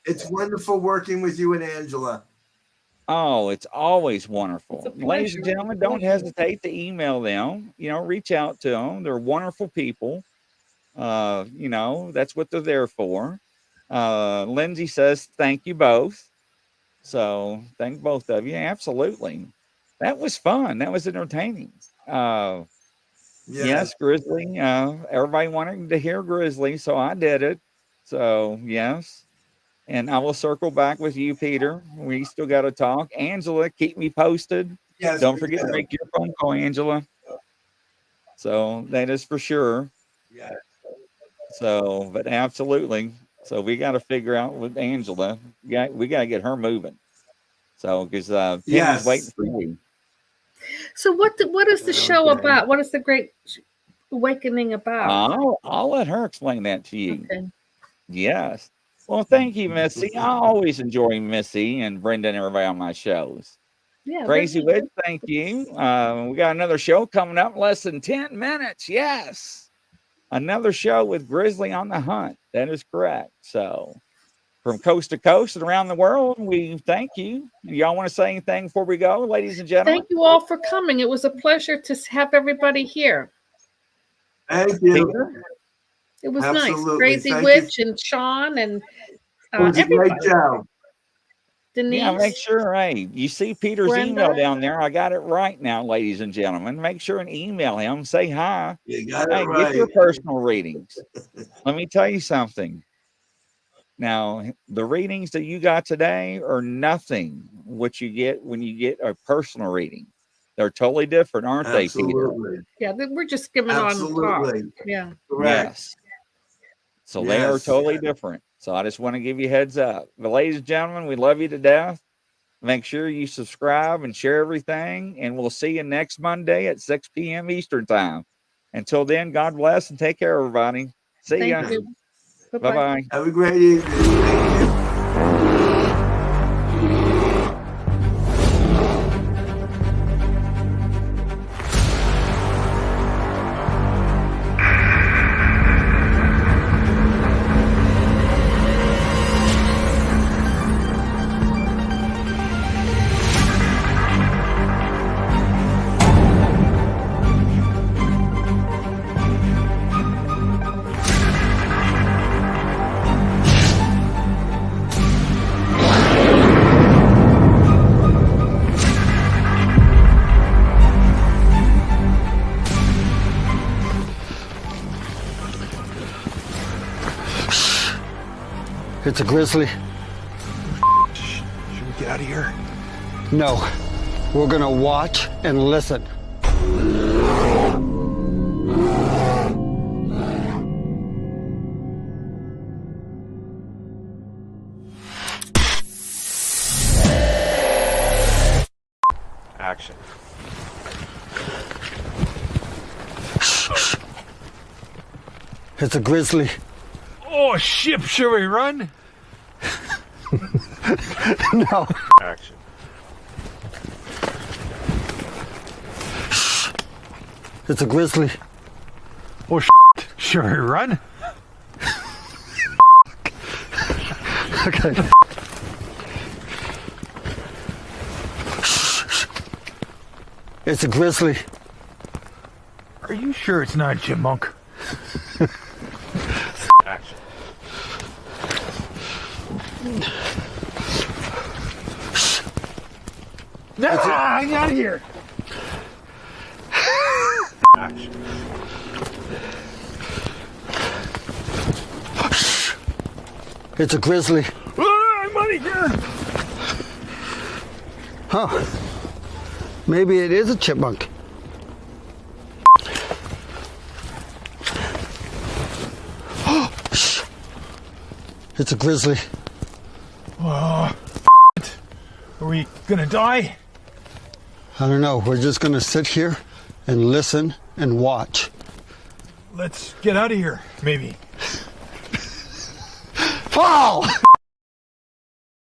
it's wonderful working with you and Angela. Oh, it's always wonderful. It's a Ladies and pleasure. gentlemen, don't hesitate to email them. You know, reach out to them. They're wonderful people. You know, that's what they're there for. Lindsay says, thank you both. So thank both of you. Absolutely. That was fun. That was entertaining. Yes, Grizzly. Everybody wanted to hear Grizzly, so I did it. So, yes. And I will circle back with you, Peter. We still got to talk. Angela, keep me posted. Yes. Don't forget to make your phone call, Angela. So that is for sure. Yeah. So, but absolutely. So we got to figure out with Angela. We got to get her moving. So because Penny's waiting for you. So what is the show about? What is the Great Awakening about? I'll let her explain that to you. Okay. Yes. Well, thank you, Missy. I always enjoy Missy and Brenda and everybody on my shows. Yeah. Crazy Witch, thank you. We got another show coming up in less than 10 minutes. Yes. Another show with Grizzly on the Hunt. That is correct. So from coast to coast and around the world, we thank you. Y'all want to say anything before we go, ladies and gentlemen? Thank you all for coming. It was a pleasure to have everybody here. Thank you. Peter? It was Absolutely. nice. Crazy Thank Witch and Sean and It was a everybody. great show. Denise. Yeah, make sure, hey, you see Peter's Brenda. email down there. I got it right now, ladies and gentlemen. Make sure and email him. Say hi. You got Hey, it right. get your personal readings. Let me tell you something. Now, the readings that you got today are nothing what you get when you get a personal reading. They're totally different, aren't they, Peter? Absolutely. Yeah, we're just skimming on top. Absolutely. Yeah. Correct. Yes. So they are Yes. totally different. So I just want to give you a heads up. But ladies and gentlemen, we love you to death. Make sure you subscribe and share everything. And we'll see you next Monday at 6 p.m. Eastern time. Until then, God bless and take care, everybody. See ya. Thank you. Bye-bye. Have a great evening. Thank you. It's a grizzly. Should we get out of here? No. We're gonna watch and listen. Action. It's a grizzly. Oh, shit, should we run? No. Action. It's a grizzly. Oh, should we run? Okay. It's a grizzly. Are you sure it's not a chipmunk? Action. I'm out of here. Action. It's a grizzly. I'm out of here. Huh. Maybe it is a chipmunk. It's a grizzly. Are we gonna die? I don't know. We're just gonna sit here and listen and watch. Let's get out of here, maybe. Fall!